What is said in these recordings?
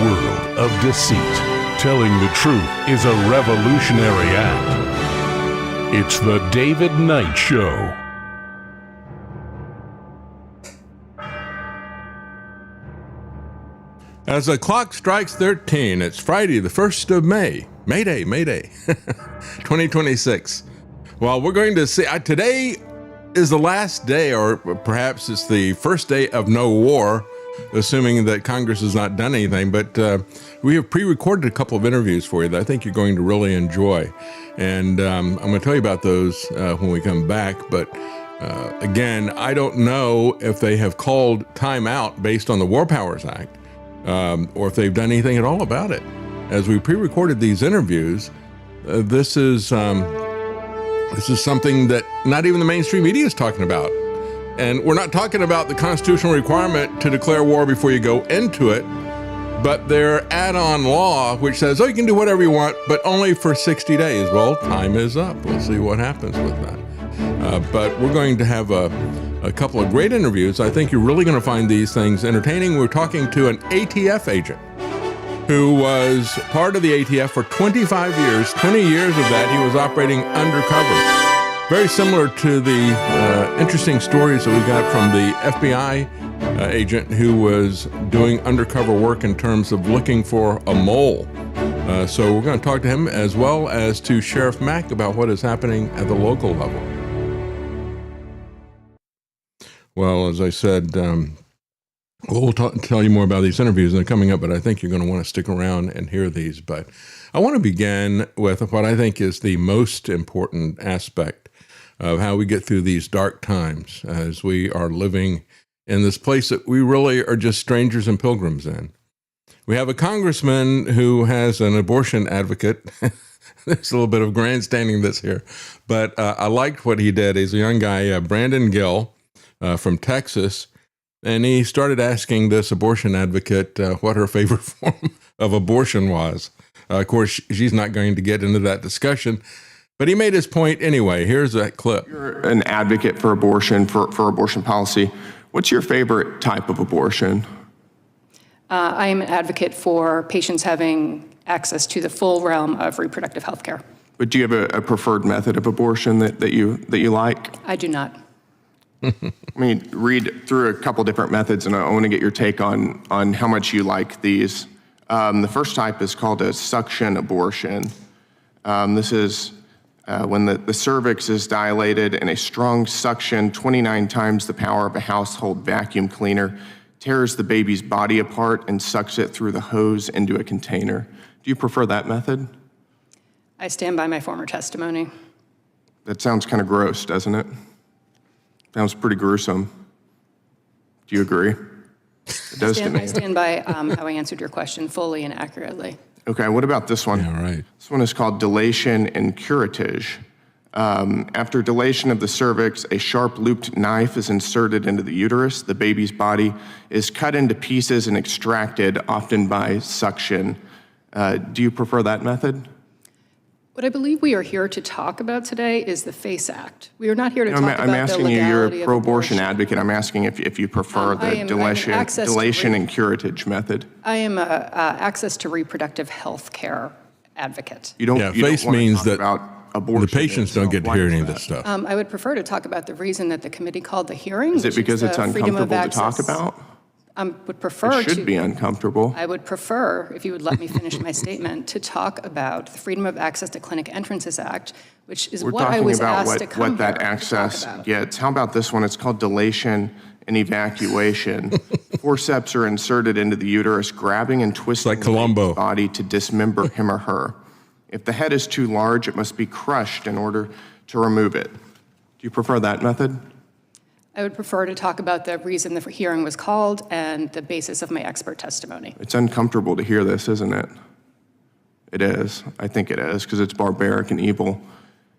world of deceit, telling the truth is a revolutionary act. It's the David Knight Show. As the clock strikes 13, it's Friday, the 1st of May. May Day, 2026. Well, we're going to see, today is the last day, or perhaps it's the first day of no war, assuming that Congress has not done anything. But we have pre-recorded a couple of interviews for you that I think you're going to really enjoy. And I'm going to tell you about those when we come back. But again, I don't know if they have called time out based on the War Powers Act. Or if they've done anything at all about it. As we pre-recorded these interviews, this is something that not even the mainstream media is talking about. And we're not talking about the constitutional requirement to declare war before you go into it, but their add-on law, which says, oh, you can do whatever you want, but only for 60 days. Well, time is up. We'll see what happens with that. But we're going to have a couple of great interviews. I think you're really going to find these things entertaining. We're talking to an ATF agent who was part of the ATF for 25 years. 20 years of that, he was operating undercover. Very similar to the interesting stories that we got from the FBI agent who was doing undercover work in terms of looking for a mole. So we're going to talk to him as well as to Sheriff Mack about what is happening at the local level. Well, as I said, we'll tell you more about these interviews that are coming up, but I think you're going to want to stick around and hear these. But I want to begin with what I think is the most important aspect of how we get through these dark times as we are living in this place that we really are just strangers and pilgrims in. We have a congressman who has an abortion advocate. There's a little bit of grandstanding this here, but I liked what he did. He's a young guy, Brandon Gill, from Texas, and he started asking this abortion advocate what her favorite form of abortion was. Of course, she's not going to get into that discussion, but he made his point anyway. Here's that clip. You're an advocate for abortion, for abortion policy. What's your favorite type of abortion? I am an advocate for patients having access to the full realm of reproductive health care. But do you have a preferred method of abortion that you like? I do not. Let me read through a couple different methods, and I want to get your take on how much you like these. The first type is called a suction abortion. This is when the cervix is dilated and a strong suction, 29 times the power of a household vacuum cleaner, tears the baby's body apart and sucks it through the hose into a container. Do you prefer that method? I stand by my former testimony. That sounds kind of gross, doesn't it? Sounds pretty gruesome. Do you agree? It does to me. I stand by how I answered your question fully and accurately. Okay, what about this one? Yeah, right. This one is called dilation and curettage. After dilation of the cervix, a sharp looped knife is inserted into the uterus. The baby's body is cut into pieces and extracted, often by suction. Do you prefer that method? What I believe we are here to talk about today is the FACE Act. We are not here to talk about the I'm asking you, you're legality a of pro-abortion abortion. advocate. I'm asking if you prefer the dilation and curettage method. I am an access to reproductive health care advocate. You don't. Yeah, you don't FACE want to means talk that about abortion the patients don't get to itself. hear Why any is of that? this stuff. I would prefer to talk about the reason that the committee called the hearing. Is it because it's the freedom of uncomfortable to talk access. about? Would prefer It should be uncomfortable. I would prefer, if you would let me finish my statement, to talk about the Freedom of Access to Clinic Entrances Act, which is We're what I talking was about asked to come what that here to talk access about. gets. How about this one? It's called dilation and evacuation. Forceps are inserted into the uterus, grabbing and twisting like Columbo. the baby's body to dismember him or her. If the head is too large, it must be crushed in order to remove it. Do you prefer that method? I would prefer to talk about the reason the hearing was called and the basis of my expert testimony. It's uncomfortable to hear this, isn't it? It is. I think it is, because it's barbaric and evil.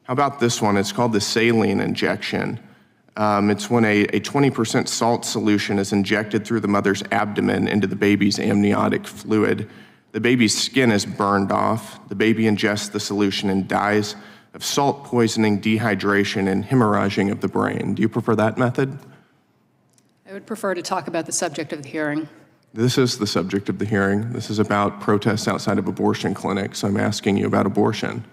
How about this one? It's called the saline injection. It's when a 20% salt solution is injected through the mother's abdomen into the baby's amniotic fluid. The baby's skin is burned off. The baby ingests the solution and dies of salt poisoning, dehydration, and hemorrhaging of the brain. Do you prefer that method? I would prefer to talk about the subject of the hearing. This is the subject of the hearing. This is about protests outside of abortion clinics. I'm asking you about abortion.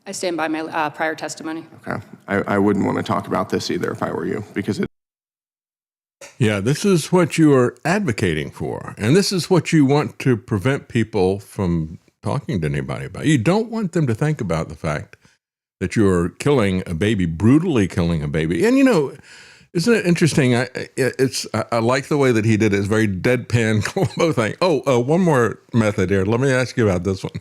I stand by my prior testimony. Okay. I wouldn't want to talk about this either if I were you, because Yeah, this is what you are advocating for, and this is what you want to prevent people from talking to anybody about. You don't want them to think about the fact that you're killing a baby, brutally killing a baby. And, you know, isn't it interesting? I like the way that he did it. It's very deadpan Columbo thing. One more method here. Let me ask you about this one.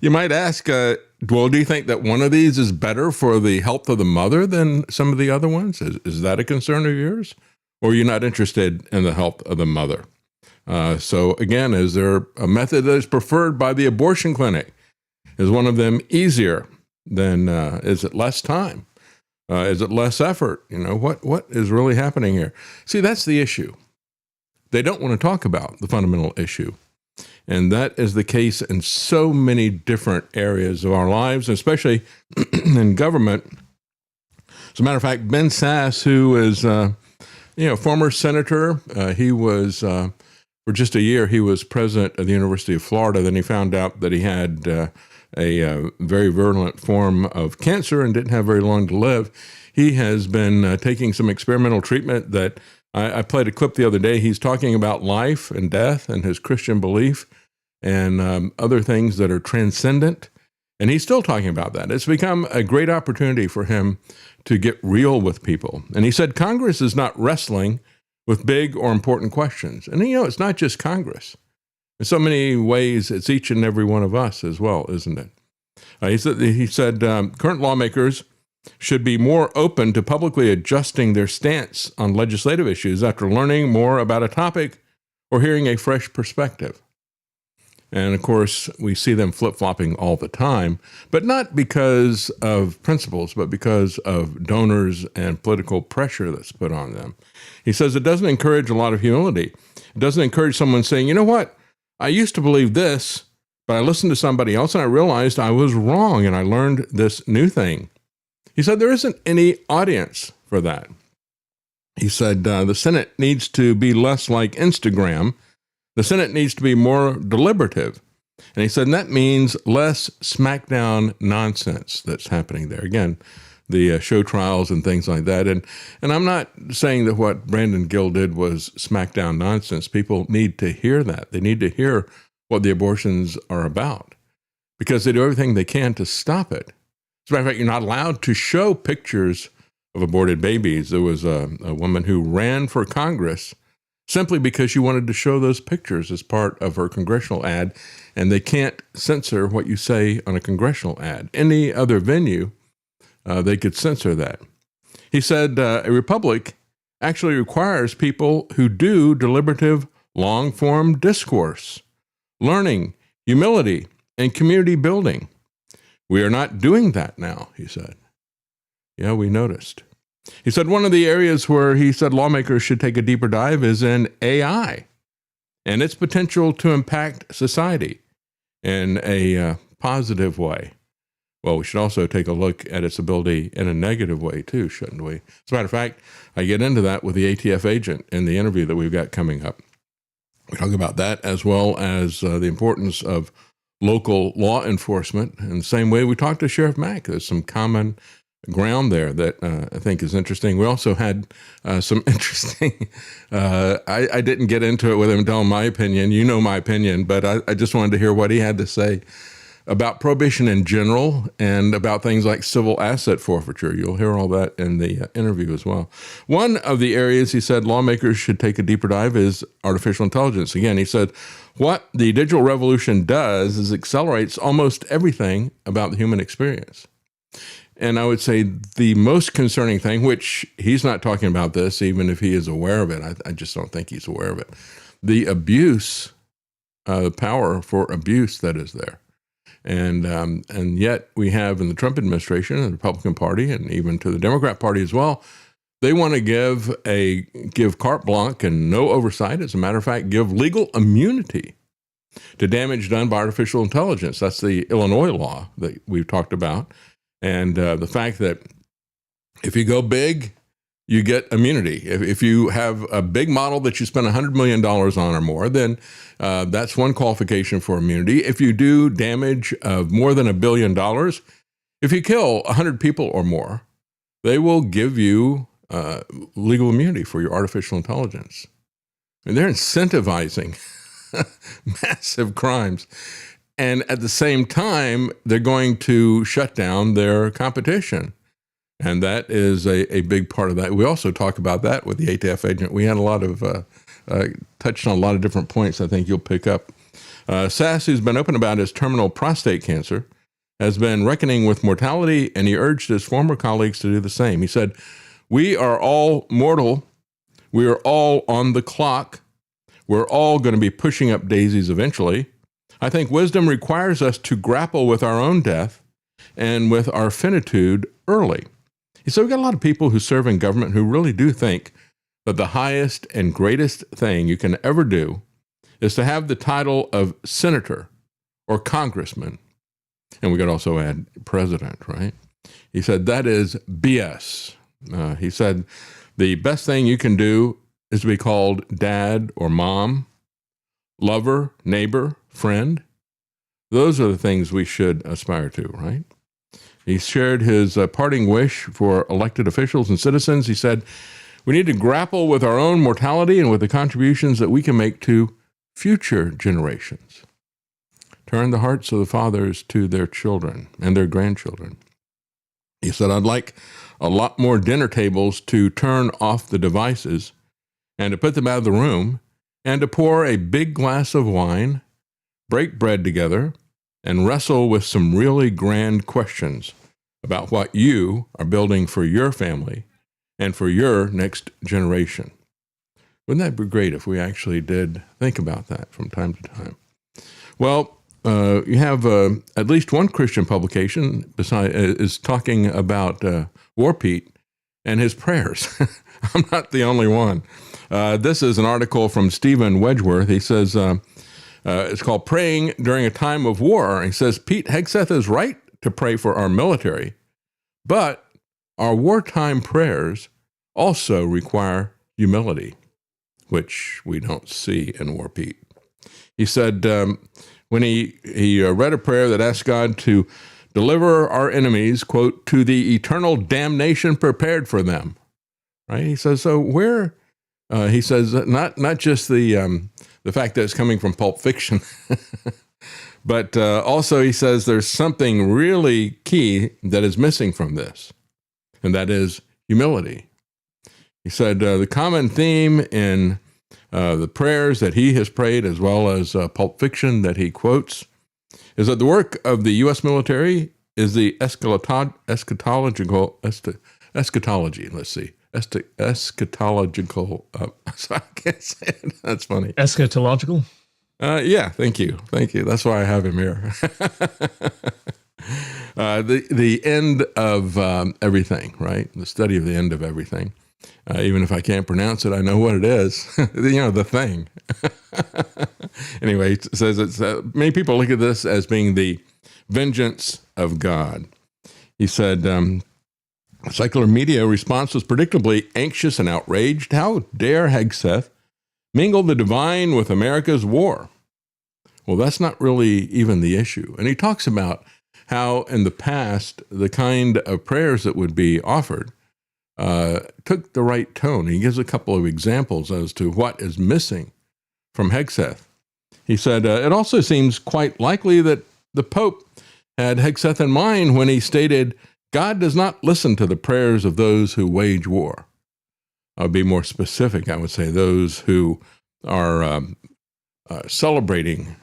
You might ask, well, do you think that one of these is better for the health of the mother than some of the other ones? Is that a concern of yours? Or are you not interested in the health of the mother? So again, is there a method that is preferred by the abortion clinic? Is one of them easier than, is it less time? Is it less effort? You know, what is really happening here? See, that's the issue. They don't want to talk about the fundamental issue. And that is the case in so many different areas of our lives, especially in government. As a matter of fact, Ben Sasse, who is, former senator, he was, for just a year, he was president of the University of Florida. Then he found out that he had a very virulent form of cancer and didn't have very long to live. He has been taking some experimental treatment that I played a clip the other day. He's talking about life and death and his Christian belief and other things that are transcendent. And he's still talking about that. It's become a great opportunity for him to get real with people. And he said Congress is not wrestling with big or important questions. And, you know, it's not just Congress. In so many ways, it's each and every one of us as well, isn't it? He said current lawmakers should be more open to publicly adjusting their stance on legislative issues after learning more about a topic or hearing a fresh perspective. And of course, we see them flip-flopping all the time, but not because of principles, but because of donors and political pressure that's put on them. He says it doesn't encourage a lot of humility. It doesn't encourage someone saying, you know what, I used to believe this, but I listened to somebody else and I realized I was wrong and I learned this new thing. He said there isn't any audience for that. He said the Senate needs to be less like Instagram. The Senate needs to be more deliberative. And he said that means less smackdown nonsense that's happening there. Again, the show trials and things like that. And I'm not saying that what Brandon Gill did was smackdown nonsense. People need to hear that. They need to hear what the abortions are about because they do everything they can to stop it. As a matter of fact, you're not allowed to show pictures of aborted babies. There was a woman who ran for Congress simply because she wanted to show those pictures as part of her congressional ad, and they can't censor what you say on a congressional ad. Any other venue, they could censor that. He said a republic actually requires people who do deliberative, long-form discourse, learning, humility, and community building. We are not doing that now, he said. Yeah, we noticed. He said one of the areas where he said lawmakers should take a deeper dive is in AI and its potential to impact society in a positive way. Well, we should also take a look at its ability in a negative way too, shouldn't we? As a matter of fact, I get into that with the ATF agent in the interview that we've got coming up. We talk about that as well as the importance of local law enforcement. In the same way we talked to Sheriff Mack, there's some common ground there that I think is interesting. We also had some interesting, I didn't get into it with him, tell him my opinion. You know my opinion, but I just wanted to hear what he had to say about prohibition in general and about things like civil asset forfeiture. You'll hear all that in the interview as well. One of the areas he said lawmakers should take a deeper dive is artificial intelligence. Again, he said, what the digital revolution does is accelerates almost everything about the human experience. And I would say the most concerning thing, which he's not talking about this, even if he is aware of it, I just don't think he's aware of it, the abuse, the power for abuse that is there. And yet we have in the Trump administration and the Republican Party and even to the Democrat Party as well, they want to give carte blanche and no oversight. As a matter of fact, give legal immunity to damage done by artificial intelligence. That's the Illinois law that we've talked about. And the fact that if you go big, you get immunity. If you have a big model that you spend $100 million on or more, then that's one qualification for immunity. If you do damage of more than $1 billion, if you kill 100 people or more, they will give you legal immunity for your artificial intelligence. And they're incentivizing massive crimes. And at the same time, they're going to shut down their competition. And that is a big part of that. We also talk about that with the ATF agent. We had a lot of, touched on a lot of different points I think you'll pick up. Sass, who's been open about his terminal prostate cancer, has been reckoning with mortality, and he urged his former colleagues to do the same. He said, "We are all mortal. We are all on the clock. We're all going to be pushing up daisies eventually. I think wisdom requires us to grapple with our own death and with our finitude early." So we've got a lot of people who serve in government who really do think that the highest and greatest thing you can ever do is to have the title of senator or congressman. And we could also add president, right? He said that is BS. He said the best thing you can do is to be called dad or mom, lover, neighbor, friend. Those are the things we should aspire to, right? He shared his parting wish for elected officials and citizens. He said, "We need to grapple with our own mortality and with the contributions that we can make to future generations. Turn the hearts of the fathers to their children and their grandchildren." He said, "I'd like a lot more dinner tables to turn off the devices and to put them out of the room and to pour a big glass of wine, break bread together, and wrestle with some really grand questions about what you are building for your family and for your next generation." Wouldn't that be great if we actually did think about that from time to time? Well, you have at least one Christian publication is talking about War Pete and his prayers. I'm not the only one. This is an article from Stephen Wedgeworth. He says, it's called Praying During a Time of War. He says, Pete Hegseth is right to pray for our military, but our wartime prayers also require humility, which we don't see in War Pete. He said when he read a prayer that asked God to deliver our enemies, quote, to the eternal damnation prepared for them, right? He says, so where, he says, not just the fact that it's coming from Pulp Fiction, but also he says there's something really key that is missing from this, and that is humility. He said the common theme in the prayers that he has prayed, as well as Pulp Fiction that he quotes, is that the work of the U.S. military is the eschatological, I can't say it. That's funny. Eschatological? Yeah, thank you. That's why I have him here. The end of everything, right? The study of the end of everything. Even if I can't pronounce it, I know what it is. The thing. Anyway, it says it's many people look at this as being the vengeance of God. He said, secular media response was predictably anxious and outraged. How dare Hegseth mingle the divine with America's war? Well, that's not really even the issue. And he talks about how in the past, the kind of prayers that would be offered took the right tone. He gives a couple of examples as to what is missing from Hegseth. He said, it also seems quite likely that the Pope had Hegseth in mind when he stated, God does not listen to the prayers of those who wage war. I'll be more specific. I would say those who are celebrating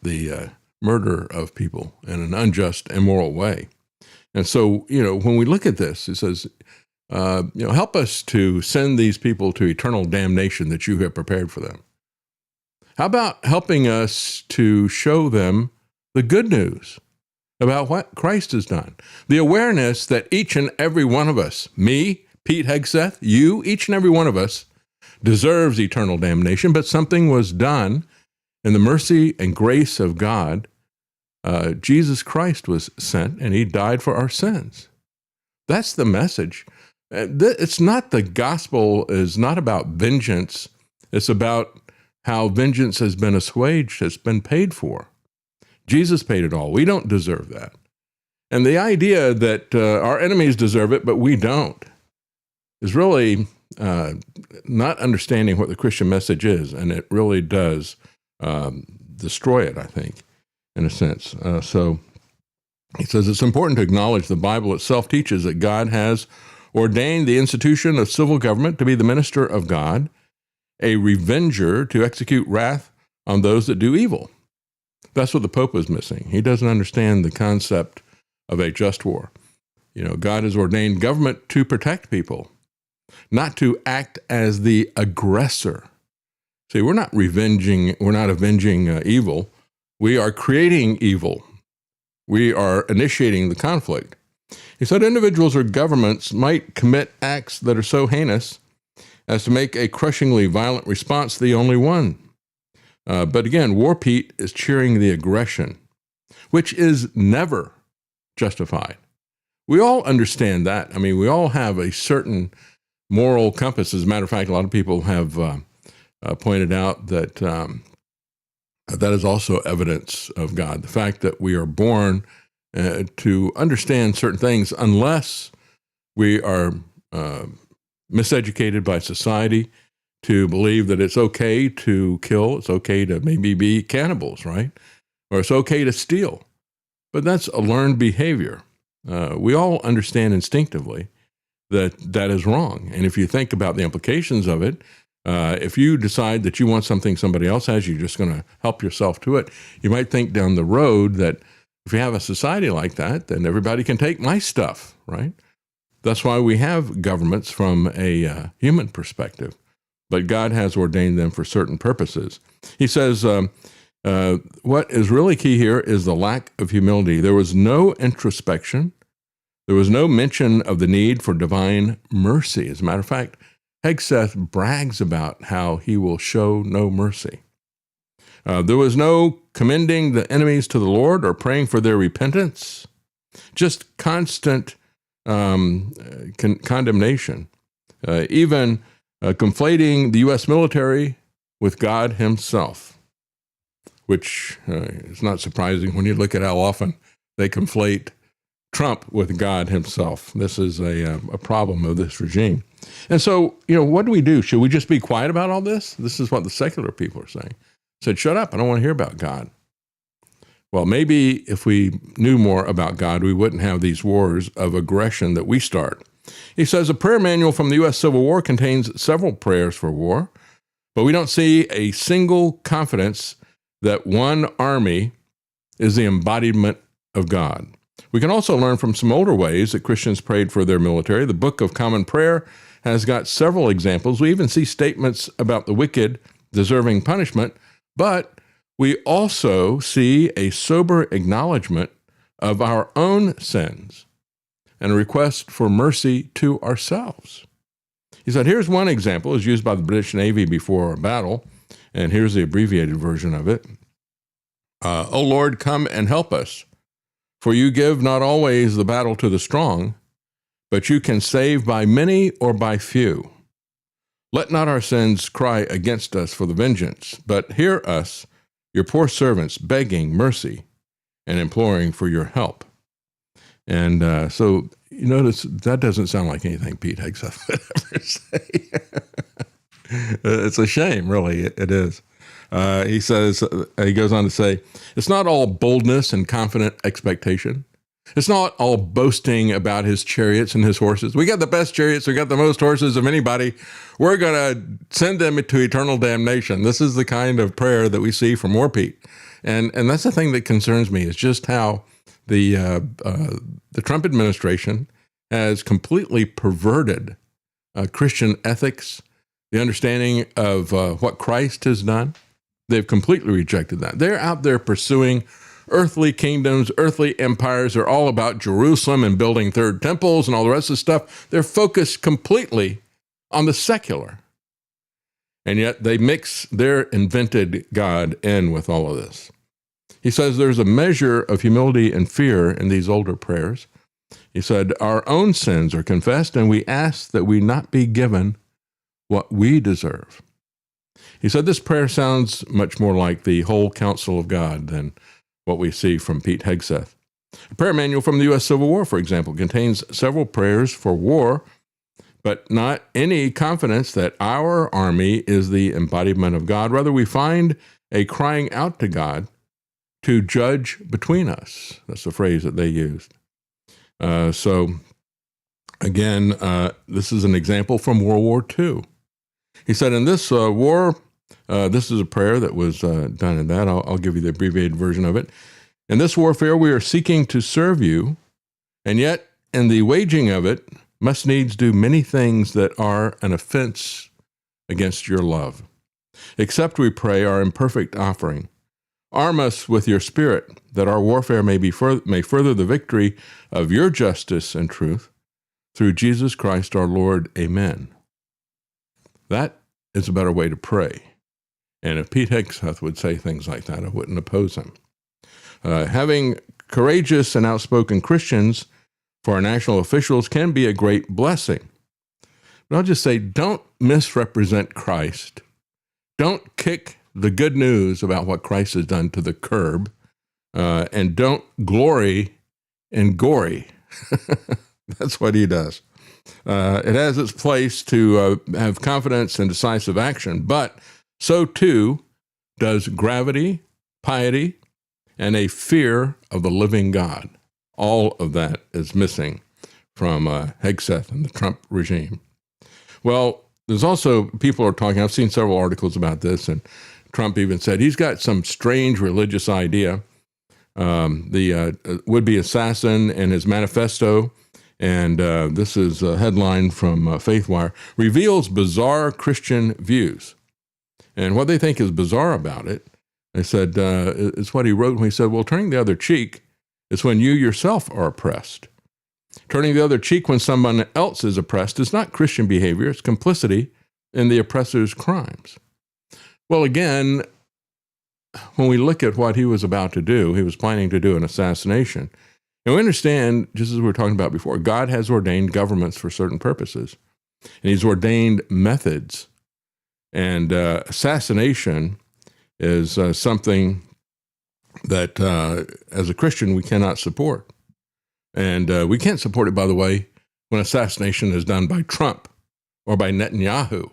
the murder of people in an unjust, immoral way. And so, when we look at this, it says, help us to send these people to eternal damnation that you have prepared for them. How about helping us to show them the good news about what Christ has done? The awareness that each and every one of us, me, Pete Hegseth, you, each and every one of us, deserves eternal damnation, but something was done in the mercy and grace of God. Jesus Christ was sent, and he died for our sins. That's the message It's not, the gospel is not about vengeance. It's about how vengeance has been assuaged, has been paid for. Jesus paid it all. We don't deserve that. And the idea that our enemies deserve it, but we don't, is really not understanding what the Christian message is. And it really does destroy it, I think, in a sense. So he says it's important to acknowledge the Bible itself teaches that God has ordained the institution of civil government to be the minister of God, a revenger to execute wrath on those that do evil. That's what the Pope is missing. He doesn't understand the concept of a just war. You know, God has ordained government to protect people, not to act as the aggressor. See, we're not avenging evil. We are creating evil. We are initiating the conflict. He said individuals or governments might commit acts that are so heinous as to make a crushingly violent response the only one. But again, War Pete is cheering the aggression, which is never justified. We all understand that. I mean, we all have a certain moral compass. As a matter of fact, a lot of people have pointed out that that is also evidence of God. The fact that we are born to understand certain things, unless we are miseducated by society to believe that it's okay to kill, it's okay to maybe be cannibals, right? Or it's okay to steal. But that's a learned behavior. We all understand instinctively that that is wrong. And if you think about the implications of it, if you decide that you want something somebody else has, you're just going to help yourself to it. You might think down the road that if you have a society like that, then everybody can take my stuff, right? That's why we have governments from a human perspective, but God has ordained them for certain purposes. He says, what is really key here is the lack of humility. There was no introspection. There was no mention of the need for divine mercy. As a matter of fact, Hegseth brags about how he will show no mercy. There was no commending the enemies to the Lord or praying for their repentance, just constant condemnation, even conflating the U.S. military with God himself, which is not surprising when you look at how often they conflate Trump with God himself. This is a problem of this regime. And so, what do we do? Should we just be quiet about all this? This is what the secular people are saying. Said, shut up, I don't want to hear about God. Well, maybe if we knew more about God, we wouldn't have these wars of aggression that we start. He says a prayer manual from the U.S. Civil War contains several prayers for war, but we don't see a single confidence that one army is the embodiment of God. We can also learn from some older ways that Christians prayed for their military. The Book of Common Prayer has got several examples. We even see statements about the wicked deserving punishment, but we also see a sober acknowledgement of our own sins and a request for mercy to ourselves. He said, here's one example, is used by the British Navy before a battle, and here's the abbreviated version of it. O Lord, come and help us, for you give not always the battle to the strong, but you can save by many or by few. Let not our sins cry against us for the vengeance, but hear us, your poor servants, begging mercy and imploring for your help. And so you notice that doesn't sound like anything Pete Hegseth would ever say. It's a shame, really. It is. He says, he goes on to say, it's not all boldness and confident expectation. It's not all boasting about his chariots and his horses. We got the best chariots. We got the most horses of anybody. We're going to send them to eternal damnation. This is the kind of prayer that we see from War Pete. And that's the thing that concerns me, is just how the Trump administration has completely perverted Christian ethics, the understanding of what Christ has done. They've completely rejected that. They're out there pursuing earthly kingdoms, earthly empires. They're all about Jerusalem and building third temples and all the rest of the stuff. They're focused completely on the secular. And yet they mix their invented God in with all of this. He says there's a measure of humility and fear in these older prayers. He said, our own sins are confessed, and we ask that we not be given what we deserve. He said this prayer sounds much more like the whole counsel of God than what we see from Pete Hegseth. A prayer manual from the U.S. Civil War, for example, contains several prayers for war, but not any confidence that our army is the embodiment of God. Rather, we find a crying out to God to judge between us. That's the phrase that they used. So, again, this is an example from World War II. He said, in this war, this is a prayer that was done in that. I'll give you the abbreviated version of it. In this warfare, we are seeking to serve you, and yet in the waging of it, must needs do many things that are an offense against your love. Accept, we pray, our imperfect offering. Arm us with your Spirit, that our warfare may further the victory of your justice and truth, through Jesus Christ our Lord. Amen. That is a better way to pray. And if Pete Hegseth would say things like that, I wouldn't oppose him. Having courageous and outspoken Christians for our national officials can be a great blessing. But I'll just say, don't misrepresent Christ. Don't kick the good news about what Christ has done to the curb, and don't glory in gory. That's what he does. It has its place to have confidence and decisive action, but so too does gravity, piety, and a fear of the living God. All of that is missing from Hegseth and the Trump regime. Well, there's also, people are talking, I've seen several articles about this, and Trump even said he's got some strange religious idea. The would-be assassin and his manifesto, and this is a headline from FaithWire, reveals bizarre Christian views. And what they think is bizarre about it, they said, it's what he wrote when he said, well, turning the other cheek is when you yourself are oppressed. Turning the other cheek when someone else is oppressed is not Christian behavior, it's complicity in the oppressor's crimes. Well, again, when we look at what he was about to do, he was planning to do an assassination. And we understand, just as we were talking about before, God has ordained governments for certain purposes, and he's ordained methods. And assassination is something that, as a Christian, we cannot support. And we can't support it, by the way, when assassination is done by Trump or by Netanyahu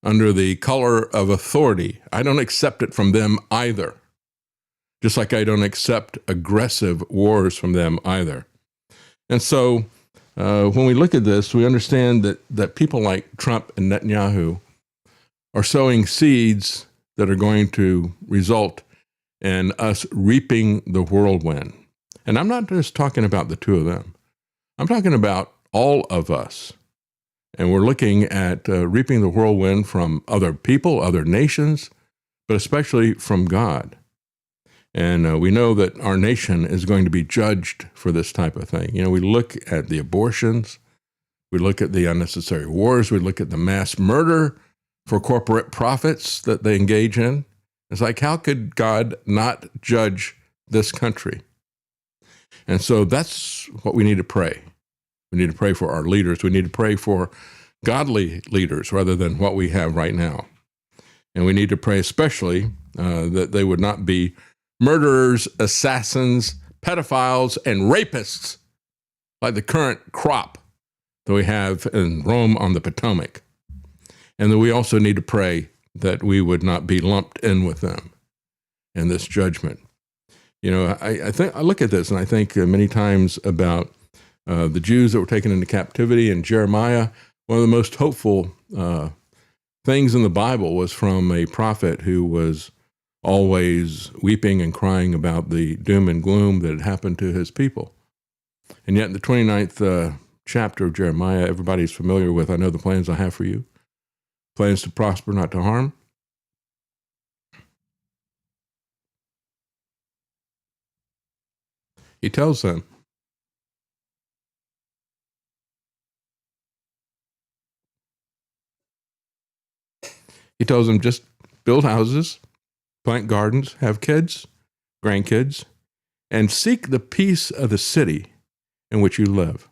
under the color of authority. I don't accept it from them either, just like I don't accept aggressive wars from them either. And so when we look at this, we understand that people like Trump and Netanyahu are sowing seeds that are going to result in us reaping the whirlwind. And I'm not just talking about the two of them. I'm talking about all of us. And we're looking at reaping the whirlwind from other people, other nations, but especially from God. And we know that our nation is going to be judged for this type of thing. You know, we look at the abortions, we look at the unnecessary wars, we look at the mass murder for corporate profits that they engage in. It's like, how could God not judge this country? And so that's what we need to pray. We need to pray for our leaders. We need to pray for godly leaders rather than what we have right now. And we need to pray especially that they would not be murderers, assassins, pedophiles, and rapists like the current crop that we have in Rome on the Potomac. And that we also need to pray that we would not be lumped in with them in this judgment. You know, I look at this and I think many times about the Jews that were taken into captivity, and Jeremiah. One of the most hopeful things in the Bible was from a prophet who was always weeping and crying about the doom and gloom that had happened to his people. And yet in the 29th chapter of Jeremiah, everybody's familiar with, I know the plans I have for you, plans to prosper, not to harm. He tells them, just build houses, plant gardens, have kids, grandkids, and seek the peace of the city in which you live.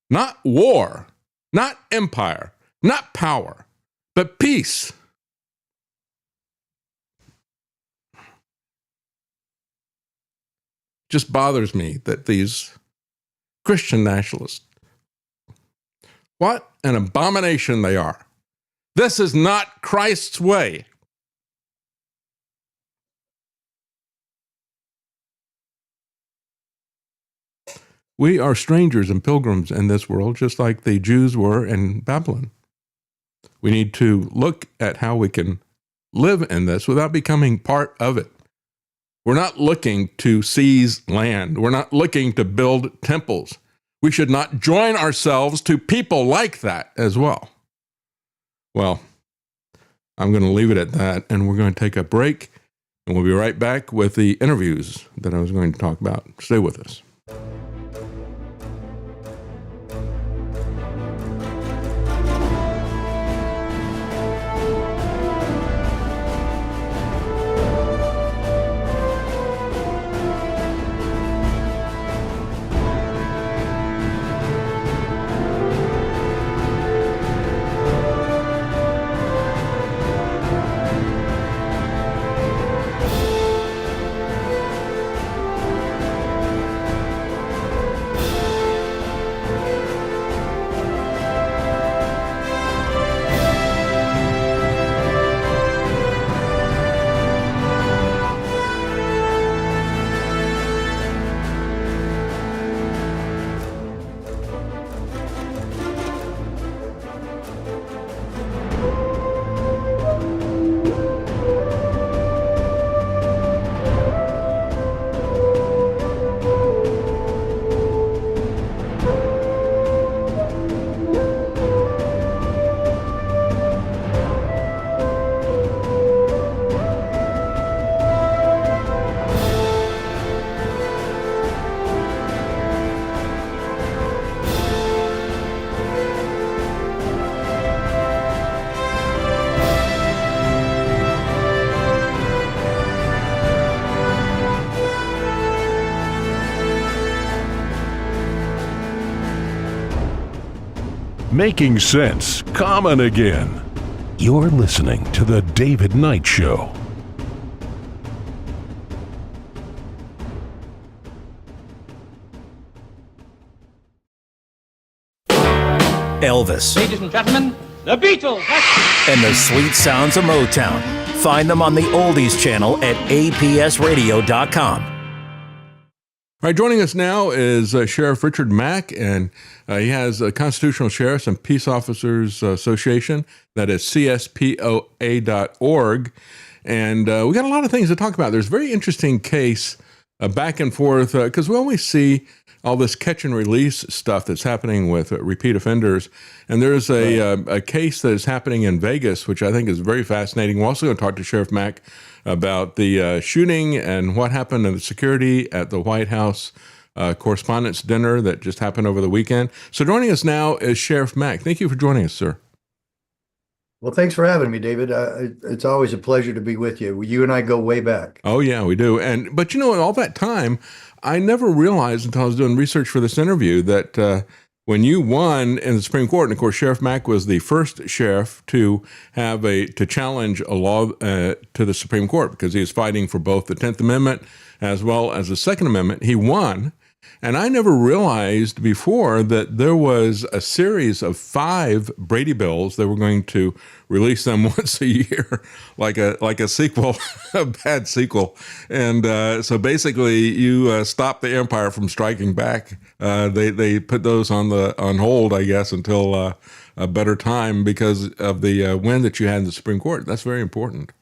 Not war, not empire, not power, but peace. Just bothers me that these Christian nationalists, what an abomination they are. This is not Christ's way. We are strangers and pilgrims in this world, just like the Jews were in Babylon. We need to look at how we can live in this without becoming part of it. We're not looking to seize land. We're not looking to build temples. We should not join ourselves to people like that as well. Well, I'm going to leave it at that, and we're going to take a break, and we'll be right back with the interviews that I was going to talk about. Stay with us. Making sense common again. You're listening to The David Knight Show. Elvis. Ladies and gentlemen, the Beatles. And the sweet sounds of Motown. Find them on the Oldies channel at apsradio.com. All right, joining us now is Sheriff Richard Mack, and he has a Constitutional Sheriffs and Peace Officers Association, that is CSPOA.org. And we got a lot of things to talk about. There's a very interesting case back and forth, because we always see all this catch and release stuff that's happening with repeat offenders. And there's a case that is happening in Vegas, which I think is very fascinating. We're also going to talk to Sheriff Mack about the shooting and what happened to the security at the White House Correspondents' Dinner that just happened over the weekend. So joining us now is Sheriff Mack. Thank you for joining us, sir. Well, thanks for having me, David. It's always a pleasure to be with you. You and I go way back. Oh, yeah, we do. But you know, all that time, I never realized until I was doing research for this interview that when you won in the Supreme Court, and of course, Sheriff Mack was the first sheriff to have to challenge a law to the Supreme Court, because he was fighting for both the 10th Amendment as well as the Second Amendment. He won. And I never realized before that there was a series of 5 Brady bills. They were going to release them once a year, like a sequel, a bad sequel. And so basically, you stop the empire from striking back. They put those on hold, I guess, until a better time because of the win that you had in the Supreme Court. That's very important.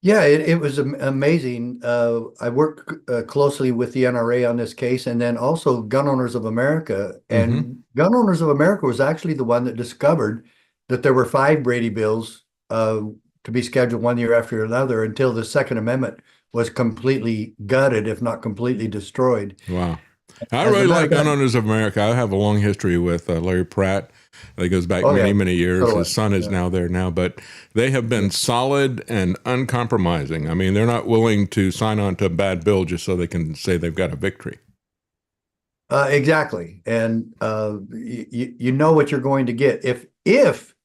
Yeah, it was amazing. I worked closely with the NRA on this case, and then also Gun Owners of America. And Gun Owners of America was actually the one that discovered that there were 5 Brady bills to be scheduled one year after another until the Second Amendment was completely gutted, if not completely destroyed. Wow. I really like Gun Owners of America. I have a long history with Larry Pratt. That goes back many years. Totally. His son is now there now, but they have been solid and uncompromising. I mean, they're not willing to sign on to a bad bill just so they can say they've got a victory. Exactly. And you know what you're going to get. If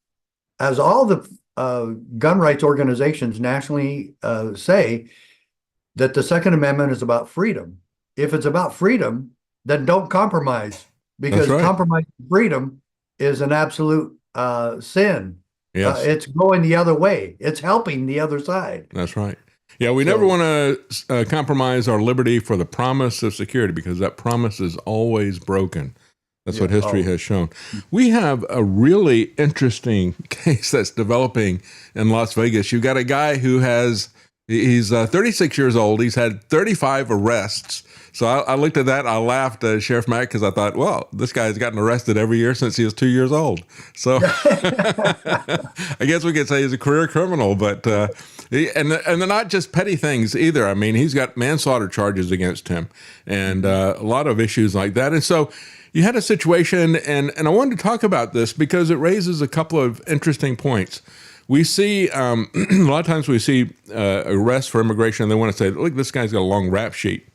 as all the gun rights organizations nationally say, that the Second Amendment is about freedom. If it's about freedom, then don't compromise, because That's right. compromising freedom is an absolute sin. Yes. It's going the other way. It's helping the other side. That's right. Yeah, we never want to compromise our liberty for the promise of security, because that promise is always broken. That's what history has shown. We have a really interesting case that's developing in Las Vegas. You've got a guy who he's 36 years old. He's had 35 arrests. So I looked at that. I laughed at Sheriff Mack, because I thought, well, this guy's gotten arrested every year since he was 2 years old. So I guess we could say he's a career criminal. But and they're not just petty things either. I mean, he's got manslaughter charges against him, and a lot of issues like that. And so you had a situation, and I wanted to talk about this because it raises a couple of interesting points. We see, a lot of times we see arrests for immigration, and they want to say, look, this guy's got a long rap sheet,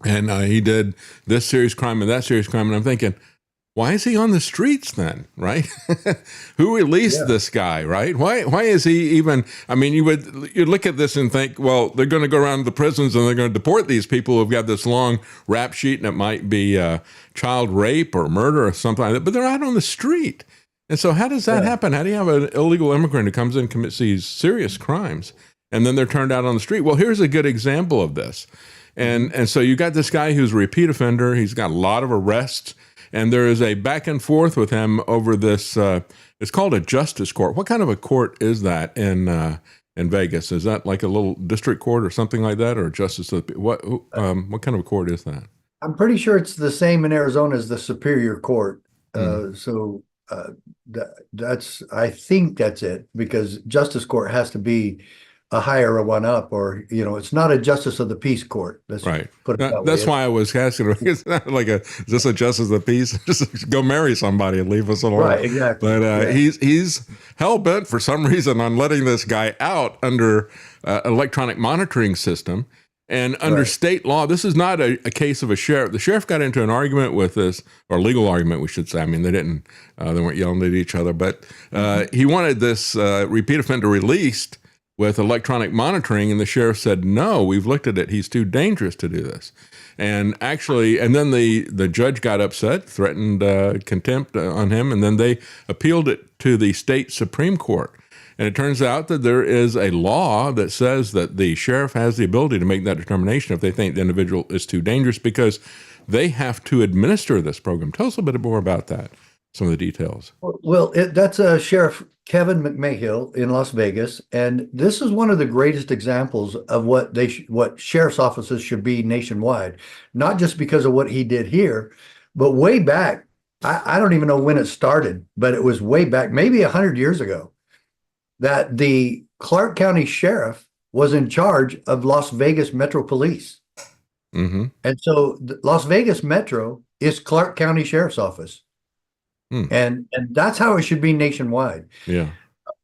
and he did this serious crime and that serious crime. And I'm thinking, why is he on the streets then, right? Who released this guy, right? Why is he even, I mean, you'd look at this and think, well, they're going to go around the prisons and they're going to deport these people who've got this long rap sheet, and it might be child rape or murder or something like that, but they're out on the street. And so how does that happen? How do you have an illegal immigrant who comes in and commits these serious crimes, and then they're turned out on the street? Well, here's a good example of this. And so you got this guy who's a repeat offender. He's got a lot of arrests, and there is a back and forth with him over this. It's called a justice court. What kind of a court is that in Vegas? Is that like a little district court or something like that, or justice of the, what kind of a court is that? I'm pretty sure it's the same in Arizona as the Superior Court. I think that's it, because justice court has to be a higher one up, or it's not a justice of the peace court. Right. That's why I was asking. It's not like is this a justice of the peace? Just go marry somebody and leave us alone. Right. Exactly. But he's hell bent for some reason on letting this guy out under electronic monitoring system. And under state law, this is not a case of a sheriff. The sheriff got into an argument with this, or legal argument, we should say. I mean, they weren't yelling at each other, but he wanted this repeat offender released with electronic monitoring, and the sheriff said, no, we've looked at it. He's too dangerous to do this. And then the judge got upset, threatened contempt on him, and then they appealed it to the state Supreme Court. And it turns out that there is a law that says that the sheriff has the ability to make that determination if they think the individual is too dangerous, because they have to administer this program. Tell us a bit more about that, some of the details. Well, that's Sheriff Kevin McMahill in Las Vegas, and this is one of the greatest examples of what sheriff's offices should be nationwide. Not just because of what he did here, but way back. I don't even know when it started, but it was way back, maybe 100 years ago, that the Clark County Sheriff was in charge of Las Vegas Metro Police. Mm-hmm. And so Las Vegas Metro is Clark County Sheriff's Office. And that's how it should be nationwide. Yeah.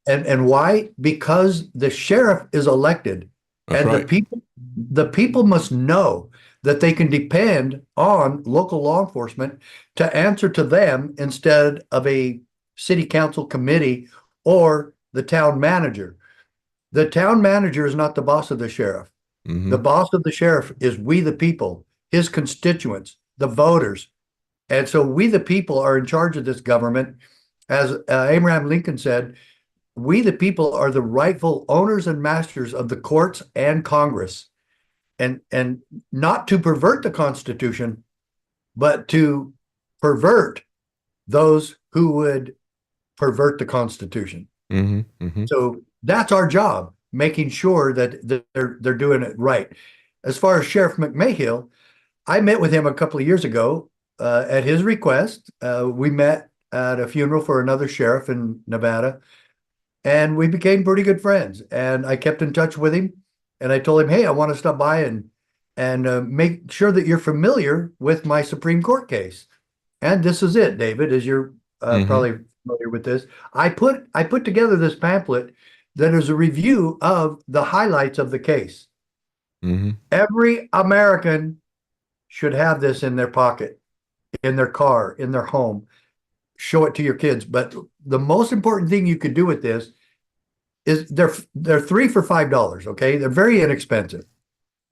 And why? Because the sheriff is elected. That's and right. the people must know that they can depend on local law enforcement to answer to them instead of a city council committee or the town manager. The town manager is not the boss of the sheriff. Mm-hmm. The boss of the sheriff is we the people, his constituents, the voters. And so we the people are in charge of this government. As Abraham Lincoln said, we the people are the rightful owners and masters of the courts and Congress. And not to pervert the Constitution, but to pervert those who would pervert the Constitution. Mm-hmm. Mm-hmm. So that's our job, making sure that they're doing it right. As far as Sheriff McMahill, I met with him a couple of years ago at his request. We met at a funeral for another sheriff in Nevada, and we became pretty good friends. And I kept in touch with him, and I told him, hey, I want to stop by and make sure that you're familiar with my Supreme Court case. And this is it, David, as you're probably familiar with this. I put together this pamphlet that is a review of the highlights of the case. Mm-hmm. Every American should have this in their pocket. in their car, in their home. Show it to your kids. But the most important thing you could do with this is they're 3 for $5, okay? They're very inexpensive.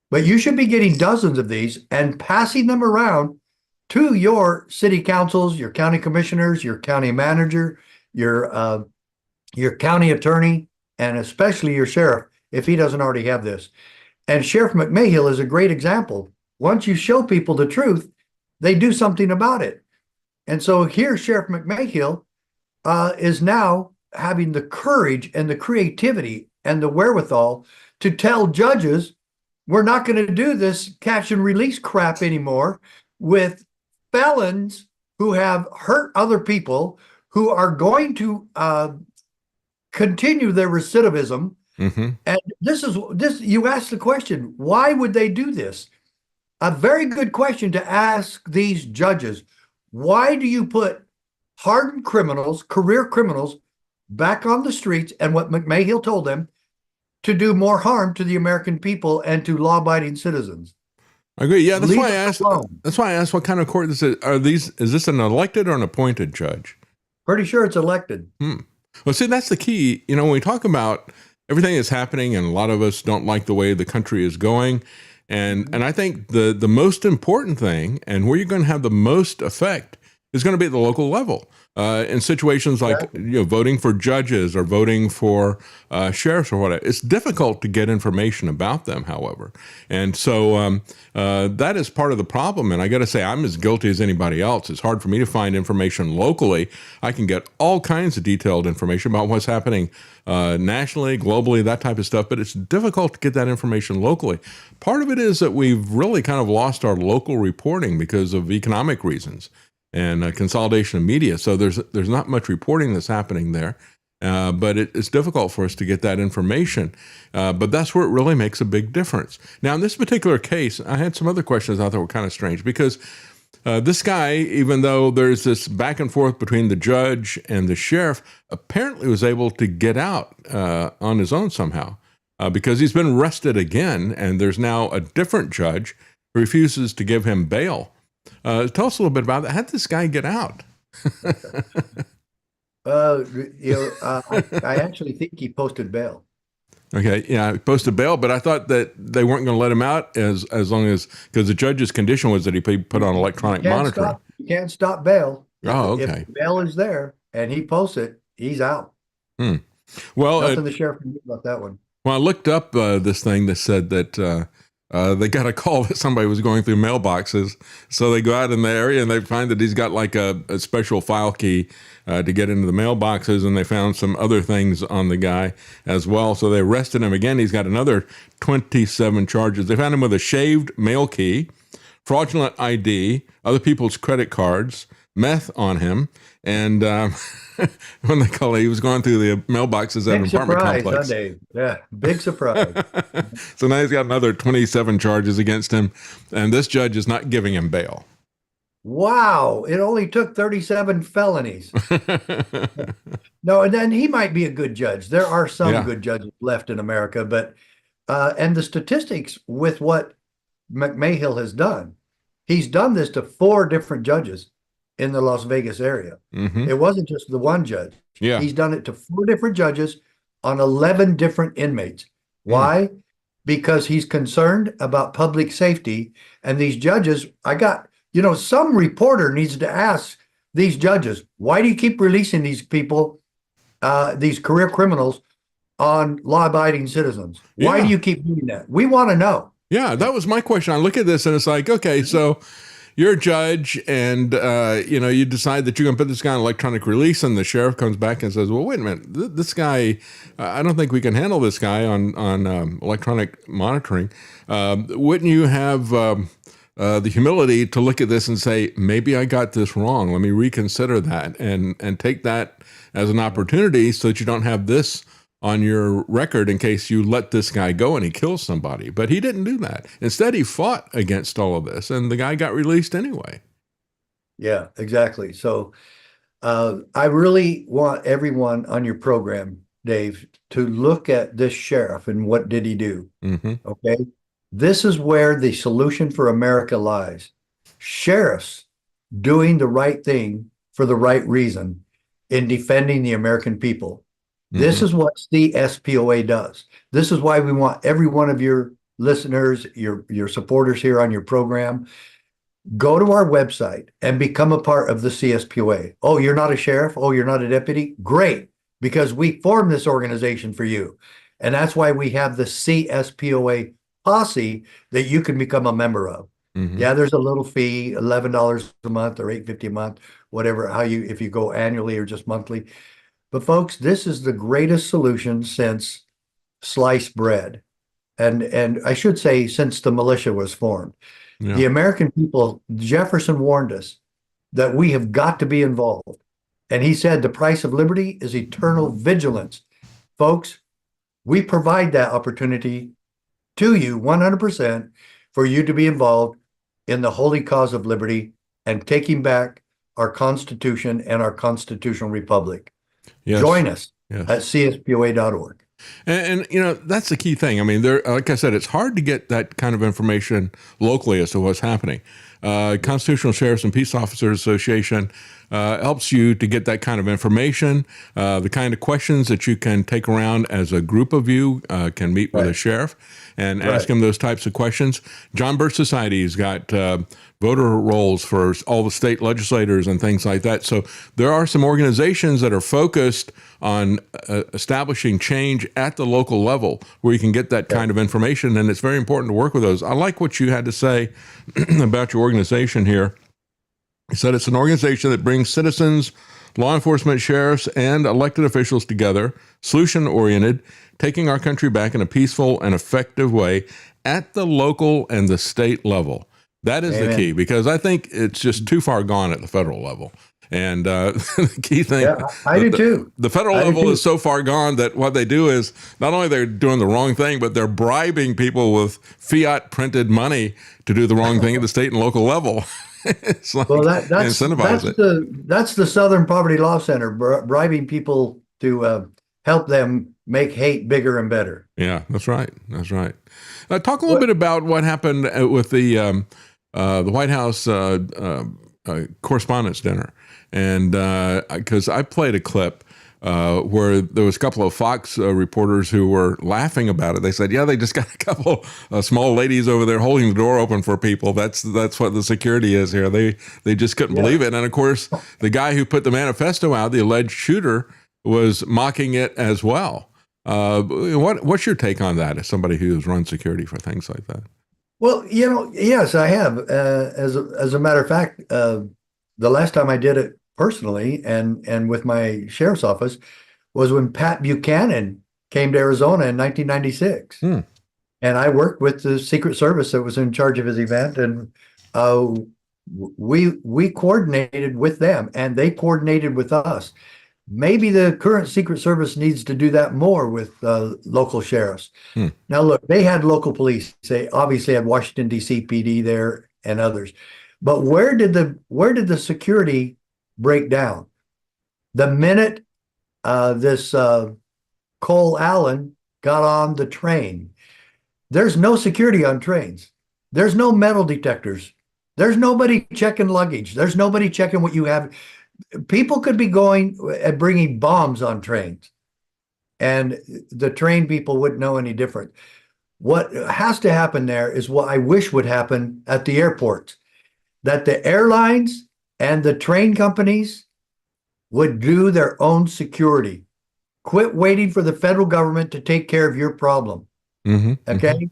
But you should be getting dozens of these and passing them around to your city councils, your county commissioners, your county manager, your county attorney, and especially your sheriff, if he doesn't already have this. And Sheriff McMahill is a great example. Once you show people the truth, they do something about it. And so here, Sheriff McMahill is now having the courage and the creativity and the wherewithal to tell judges, we're not going to do this catch and release crap anymore with felons who have hurt other people, who are going to continue their recidivism. Mm-hmm. And this, you asked the question, why would they do this? A very good question to ask these judges. Why do you put hardened criminals, career criminals, back on the streets, and what McMahill told them, to do more harm to the American people and to law-abiding citizens? I agree. Yeah, that's Leave why I it asked. alone. That's why I asked what kind of court this is. Are these? Is this an elected or an appointed judge? Pretty sure it's elected. Well, see, that's the key. You know, when we talk about everything that's happening, and a lot of us don't like the way the country is going, and I think the most important thing, and where you're going to have the most effect, is going to be at the local level. In situations like voting for judges or voting for sheriffs or whatever, it's difficult to get information about them, however. And so that is part of the problem. And I got to say, I'm as guilty as anybody else. It's hard for me to find information locally. I can get all kinds of detailed information about what's happening nationally, globally, that type of stuff, but it's difficult to get that information locally. Part of it is that we've really kind of lost our local reporting because of economic reasons and consolidation of media. So there's not much reporting that's happening there, but it's difficult for us to get that information. But that's where it really makes a big difference. Now, in this particular case, I had some other questions I thought were kind of strange because this guy, even though there's this back and forth between the judge and the sheriff, apparently was able to get out on his own somehow because he's been arrested again, and there's now a different judge who refuses to give him bail. Tell us a little bit about that. How did this guy get out? I actually think he posted bail. Okay, yeah, he posted bail, but I thought that they weren't going to let him out as long as, because the judge's condition was that he be put on electronic monitoring. You can't stop bail. Oh, okay. If bail is there and he posts it, he's out. Well, Nothing the sheriff can do about that one. Well, I looked up this thing that said that they got a call that somebody was going through mailboxes. So they go out in the area and they find that he's got like a special file key to get into the mailboxes. And they found some other things on the guy as well. So they arrested him again. He's got another 27 charges. They found him with a shaved mail key, fraudulent ID, other people's credit cards, meth on him. And when they call it, he was going through the mailboxes at an apartment complex. Huh, Dave? Yeah, big surprise. So now he's got another 27 charges against him, and this judge is not giving him bail. Wow, it only took 37 felonies. No, and then he might be a good judge. There are some good judges left in America, but and the statistics with what McMahill has done, he's done this to 4 different judges in the Las Vegas area. Mm-hmm. It wasn't just the one judge. Yeah. He's done it to 4 different judges on 11 different inmates. Why? Because he's concerned about public safety. And these judges, some reporter needs to ask these judges, why do you keep releasing these people, these career criminals, on law-abiding citizens? Why do you keep doing that? We want to know. Yeah, that was my question. I look at this and it's like, okay, so you're a judge and, you decide that you're going to put this guy on electronic release, and the sheriff comes back and says, well, wait a minute, this guy, I don't think we can handle this guy on electronic monitoring. Wouldn't you have the humility to look at this and say, maybe I got this wrong. Let me reconsider that and take that as an opportunity so that you don't have this on your record in case you let this guy go and he kills somebody. But he didn't do that. Instead, he fought against all of this, and the guy got released anyway. Yeah, exactly. So I really want everyone on your program, Dave, to look at this sheriff and what did he do. Mm-hmm. Okay. This is where the solution for America lies. Sheriffs doing the right thing for the right reason in defending the American people. This is what CSPOA does. This is why we want every one of your listeners, your supporters here on your program, go to our website and become a part of the CSPOA. Oh, you're not a sheriff? Oh, you're not a deputy? Great, because we formed this organization for you. And that's why we have the CSPOA posse that you can become a member of. Yeah, there's a little fee, $11 a month or $8.50 a month, whatever, if you go annually or just monthly. But folks, this is the greatest solution since sliced bread. And I should say, since the militia was formed. Yeah. The American people, Jefferson warned us that we have got to be involved. And he said the price of liberty is eternal vigilance. Folks, we provide that opportunity to you 100% for you to be involved in the holy cause of liberty and taking back our Constitution and our constitutional republic. Yes. Join us at cspoa.org. And that's the key thing. I mean, like I said, it's hard to get that kind of information locally as to what's happening. Constitutional Sheriffs and Peace Officers Association helps you to get that kind of information, the kind of questions that you can take around as a group of you, can meet with a sheriff and ask him those types of questions. John Birch Society's got voter rolls for all the state legislators and things like that. So there are some organizations that are focused on establishing change at the local level where you can get that kind of information, and it's very important to work with those. I like what you had to say about your organization here. You said it's an organization that brings citizens, law enforcement, sheriffs, and elected officials together, solution-oriented, taking our country back in a peaceful and effective way at the local and the state level. That is the key, because I think it's just too far gone at the federal level. And the key thing, I do too. The federal level is so far gone that what they do is not only they're doing the wrong thing, but they're bribing people with fiat printed money to do the wrong thing at the state and local level. It's like that's the Southern Poverty Law Center, bribing people to help them make hate bigger and better. Yeah, that's right. That's right. Talk a little bit about what happened with the White House Correspondents' Dinner. And because I played a clip where there was a couple of Fox reporters who were laughing about it. They said, yeah, they just got a couple small ladies over there holding the door open for people. That's what the security is here. They just couldn't believe it. And of course, the guy who put the manifesto out, the alleged shooter, was mocking it as well. What's your take on that as somebody who's run security for things like that? Well, yes, I have. As a matter of fact, the last time I did it personally and with my sheriff's office was when Pat Buchanan came to Arizona in 1996. And I worked with the Secret Service that was in charge of his event, and we coordinated with them and they coordinated with us. Maybe the current Secret Service needs to do that more with local sheriffs. Now, look, they had local police. They obviously had Washington, D.C. PD there and others. But where did the security break down? The minute this Cole Allen got on the train, there's no security on trains. There's no metal detectors. There's nobody checking luggage. There's nobody checking what you have. People could be going and bringing bombs on trains, and the train people wouldn't know any different. What has to happen there is what I wish would happen at the airports, that the airlines and the train companies would do their own security. Quit waiting for the federal government to take care of your problem. Okay?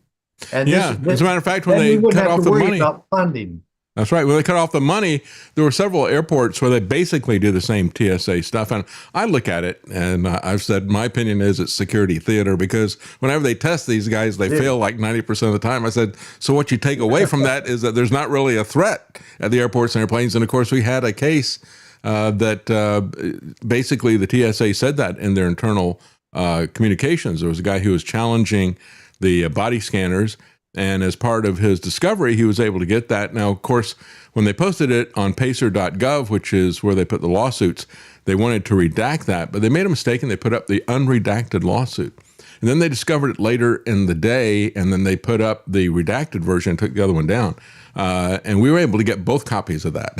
And as a matter of fact, when they cut off the money, about funding. That's right. When they cut off the money, there were several airports where they basically do the same TSA stuff. And I look at it, and I've said my opinion is it's security theater, because whenever they test these guys, they fail like 90% of the time. I said, so what you take away from that is that there's not really a threat at the airports and airplanes. And of course, we had a case that basically the TSA said that in their internal communications. There was a guy who was challenging the body scanners, and as part of his discovery, he was able to get that. Now, of course, when they posted it on pacer.gov, which is where they put the lawsuits, they wanted to redact that, but they made a mistake and they put up the unredacted lawsuit. And then they discovered it later in the day, and then they put up the redacted version and took the other one down. And we were able to get both copies of that.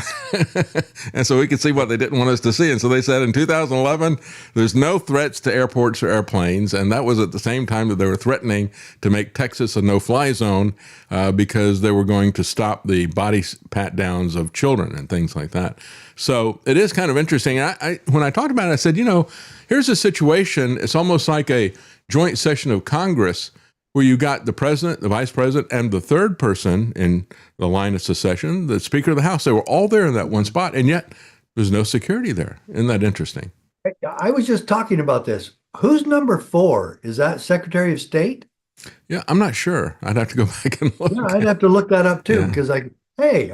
And so we could see what they didn't want us to see. And so they said in 2011, there's no threats to airports or airplanes. And that was at the same time that they were threatening to make Texas a no-fly zone because they were going to stop the body pat downs of children and things like that. So it is kind of interesting. When I talked about it, I said, here's a situation. It's almost like a joint session of Congress where you got the president, the vice president, and the third person in the line of succession, the Speaker of the House. They were all there in that one spot, and yet there's no security there. Isn't that interesting? I was just talking about this. Who's number 4? Is that Secretary of State? Yeah, I'm not sure. I'd have to go back and look. Yeah, I'd have to look that up too, because I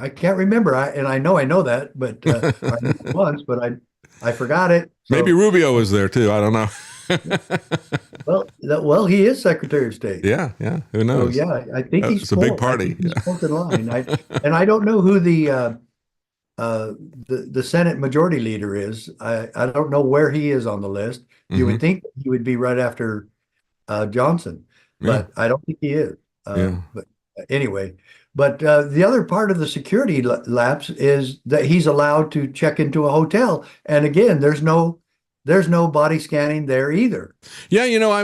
can't remember. I know that, but I knew it once, but I forgot it. So, maybe Rubio was there too. I don't know. well, he is Secretary of State. Yeah. Who knows? So, yeah, I think he's it's a big party. He's fourth in line. And I don't know who the Senate Majority Leader is. I don't know where he is on the list. You would think he would be right after Johnson, but I don't think he is. But anyway, the other part of the security lapse is that he's allowed to check into a hotel, and again, there's no body scanning there either. Yeah,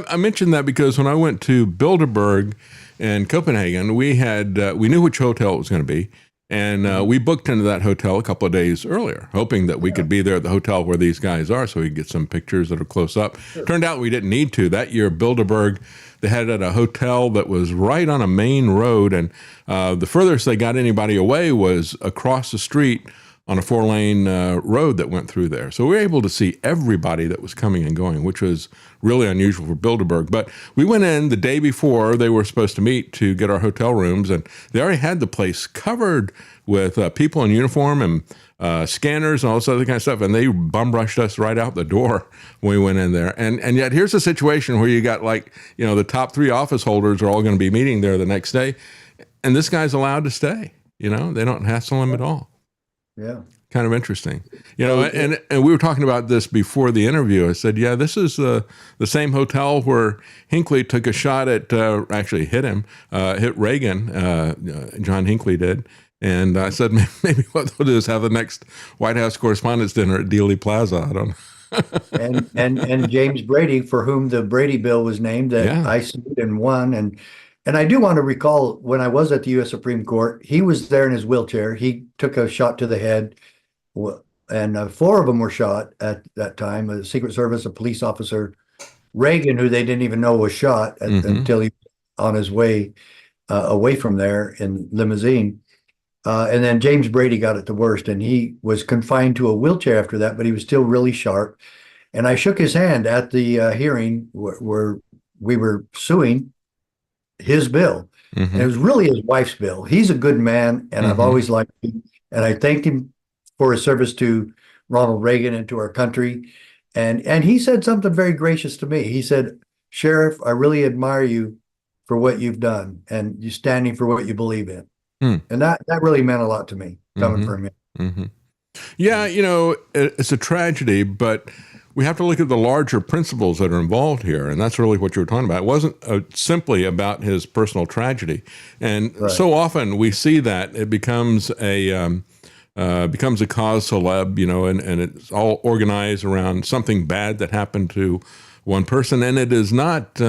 I mentioned that because when I went to Bilderberg in Copenhagen, we knew which hotel it was going to be, and we booked into that hotel a couple of days earlier, hoping that we could be there at the hotel where these guys are so we could get some pictures that are close up. Sure. Turned out we didn't need to. That year, Bilderberg, they had it at a hotel that was right on a main road, and the furthest they got anybody away was across the street on a 4-lane road that went through there. So we were able to see everybody that was coming and going, which was really unusual for Bilderberg. But we went in the day before they were supposed to meet to get our hotel rooms, and they already had the place covered with people in uniform and scanners and all this other kind of stuff, and they bum rushed us right out the door when we went in there. And yet here's a situation where you got the top 3 office holders are all going to be meeting there the next day, and this guy's allowed to stay. They don't hassle him at all. Yeah. Kind of interesting. And we were talking about this before the interview. I said, yeah, this is the same hotel where Hinckley took a shot at, actually hit Reagan, John Hinckley did. And I said, maybe what they'll do is have the next White House Correspondents' Dinner at Dealey Plaza. I don't know. and James Brady, for whom the Brady bill was named, that I sued and won. And I do want to recall when I was at the U.S. Supreme Court, he was there in his wheelchair. He took a shot to the head, and 4 of them were shot at that time. A Secret Service, a police officer, Reagan, who they didn't even know was shot until he was on his way away from there in limousine. And then James Brady got it the worst, and he was confined to a wheelchair after that, but he was still really sharp. And I shook his hand at the hearing where we were suing his bill. And it was really his wife's bill. He's a good man, and I've always liked him. And I thanked him for his service to Ronald Reagan and to our country. And he said something very gracious to me. He said, "Sheriff, I really admire you for what you've done and you standing for what you believe in." And that really meant a lot to me coming from him. Yeah, it's a tragedy, but we have to look at the larger principles that are involved here, and that's really what you were talking about. It wasn't simply about his personal tragedy, and so often we see that it becomes a cause celeb, and it's all organized around something bad that happened to one person, and it is not.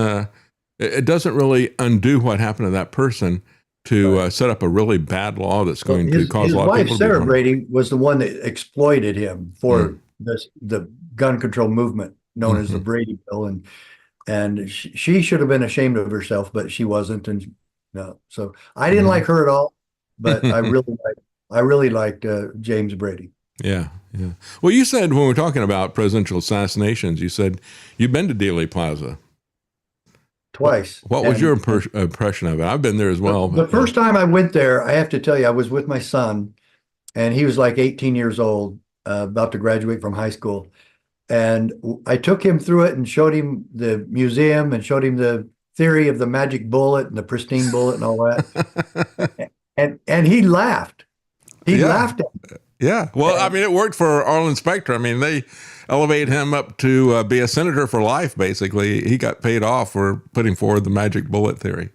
It doesn't really undo what happened to that person to set up a really bad law that's going to cause a lot of people to be harmed. His wife, Sarah Brady, was the one that exploited him for the gun control movement known as the Brady Bill, and she should have been ashamed of herself, but she wasn't. And so I didn't like her at all, but I really liked James Brady. Yeah. Well, you said when we were talking about presidential assassinations, you said you've been to Dealey Plaza twice. What was your impression of it? I've been there as well. The first time I went there, I have to tell you, I was with my son, and he was like 18 years old, about to graduate from high school. And I took him through it and showed him the museum and showed him the theory of the magic bullet and the pristine bullet and all that. and he laughed. He laughed at me. Yeah. Well, I mean, it worked for Arlen Specter. I mean, elevate him up to be a senator for life. Basically, he got paid off for putting forward the magic bullet theory.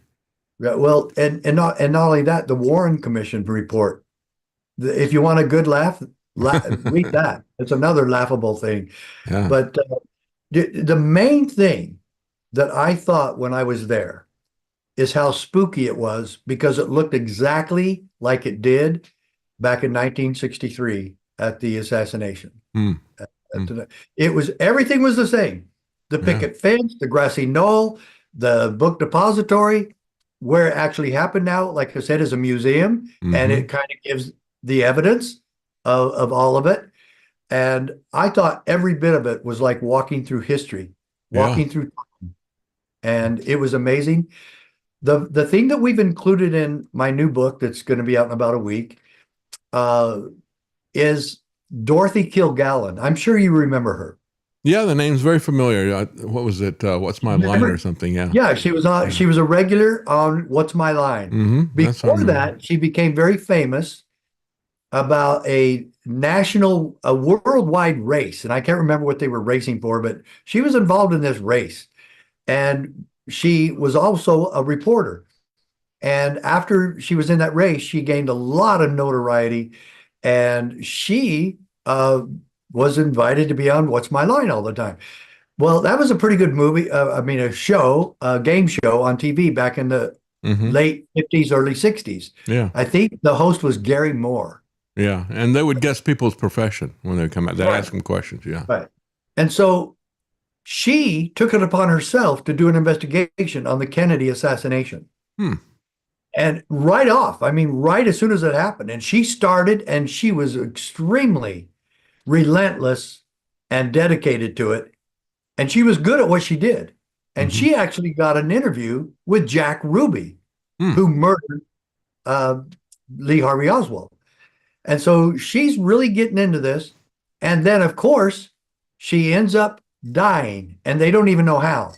Yeah, well, and not only that, the Warren Commission report. If you want a good laugh, read that. It's another laughable thing. Yeah. But the main thing that I thought when I was there is how spooky it was, because it looked exactly like it did back in 1963 at the assassination. It was, everything was the same. The picket fence, the grassy knoll, the book depository, where it actually happened now, like I said, is a museum, and it kind of gives the evidence of all of it. And I thought every bit of it was like walking through history, walking through time. And it was amazing. The thing that we've included in my new book that's going to be out in about a week is Dorothy Kilgallen. I'm sure you remember her. Yeah, the name's very familiar. What was it? What's My Line or something? Yeah. Yeah, she was on. She was a regular on What's My Line. Before that, she became very famous about a worldwide race, and I can't remember what they were racing for, but she was involved in this race, and she was also a reporter. And after she was in that race, she gained a lot of notoriety, and she was invited to be on What's My Line all the time. Well, that was a pretty good movie. A game show on TV back in the late 50s, early 60s. Yeah. I think the host was Gary Moore. Yeah. And they would guess people's profession when they come out. They'd ask them questions. Yeah. Right. And so she took it upon herself to do an investigation on the Kennedy assassination. And right as soon as it happened, and she started, and she was extremely relentless and dedicated to it. And she was good at what she did. And she actually got an interview with Jack Ruby, who murdered Lee Harvey Oswald. And so she's really getting into this. And then, of course, she ends up dying, and they don't even know how.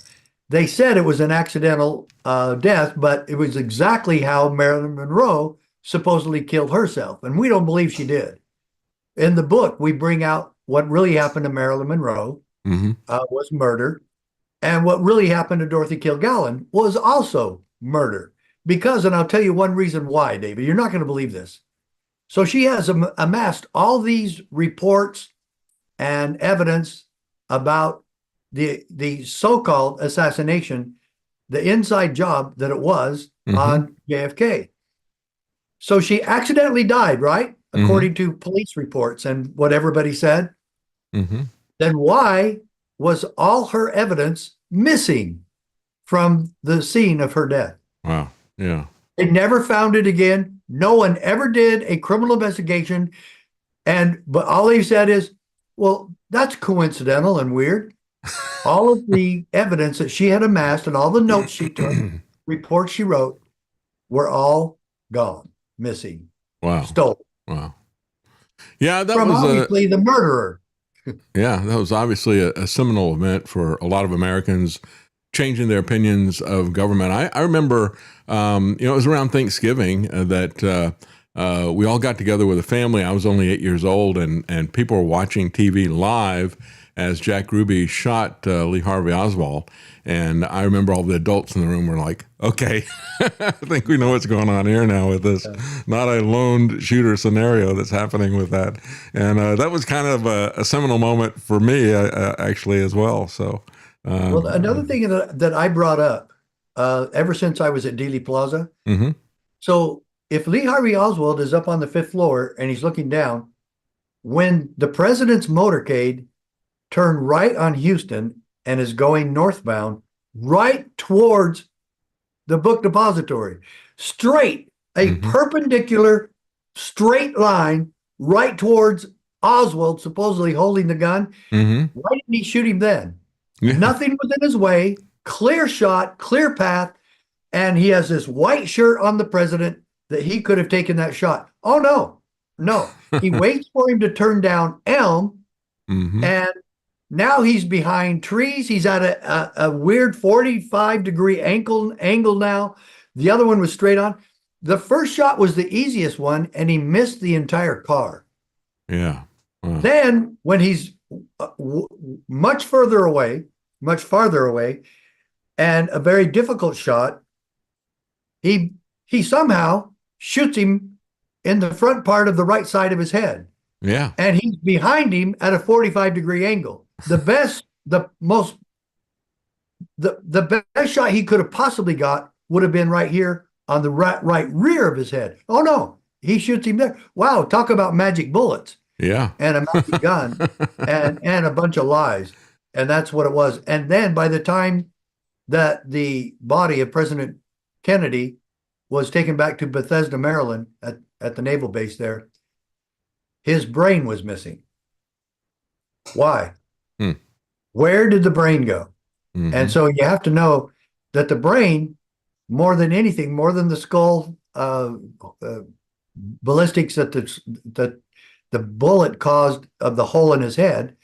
They said it was an accidental death, but it was exactly how Marilyn Monroe supposedly killed herself. And we don't believe she did. In the book, we bring out what really happened to Marilyn Monroe was murder. And what really happened to Dorothy Kilgallen was also murder. Because, and I'll tell you one reason why, David, you're not going to believe this. So she has amassed all these reports and evidence about the so-called assassination, the inside job that it was on JFK. So she accidentally died, right? According to police reports and what everybody said. Then why was all her evidence missing from the scene of her death? Wow. Yeah. They never found it again. No one ever did a criminal investigation. But all they said is, well, that's coincidental and weird. All of the evidence that she had amassed and all the notes she took, reports she wrote, were all gone, missing, stolen. Wow. Yeah, that From was obviously the murderer. Yeah, that was obviously a seminal event for a lot of Americans, changing their opinions of government. I remember, it was around Thanksgiving that we all got together with a family. I was only 8 years old, and people were watching TV live as Jack Ruby shot Lee Harvey Oswald. And I remember all the adults in the room were like, okay, I think we know what's going on here now with this, not a lone shooter scenario that's happening with that. And that was kind of a seminal moment for me, actually, as well. So, well, another thing that I brought up ever since I was at Dealey Plaza. So if Lee Harvey Oswald is up on the 5th floor and he's looking down, when the president's motorcade turned right on Houston and is going northbound, right towards the book depository, straight, a perpendicular straight line right towards Oswald, supposedly holding the gun. Why didn't he shoot him then? Nothing was in his way, clear shot, clear path, and he has this white shirt on the president that he could have taken that shot. Oh, no. He waits for him to turn down Elm, and now he's behind trees. He's at a weird 45-degree angle now. The other one was straight on. The first shot was the easiest one, and he missed the entire car. Yeah. Wow. Then when he's much farther away, and a very difficult shot. He somehow shoots him in the front part of the right side of his head. Yeah. And he's behind him at a 45-degree angle. The best shot he could have possibly got would have been right here on the right rear of his head. Oh no, he shoots him there. Wow, talk about magic bullets. Yeah. And a magic gun and a bunch of lies. And that's what it was. And then by the time that the body of President Kennedy was taken back to Bethesda, Maryland at the naval base there, his brain was missing. Why? Where did the brain go? And so you have to know that the brain, more than anything, more than the skull ballistics that the bullet caused of the hole in his head,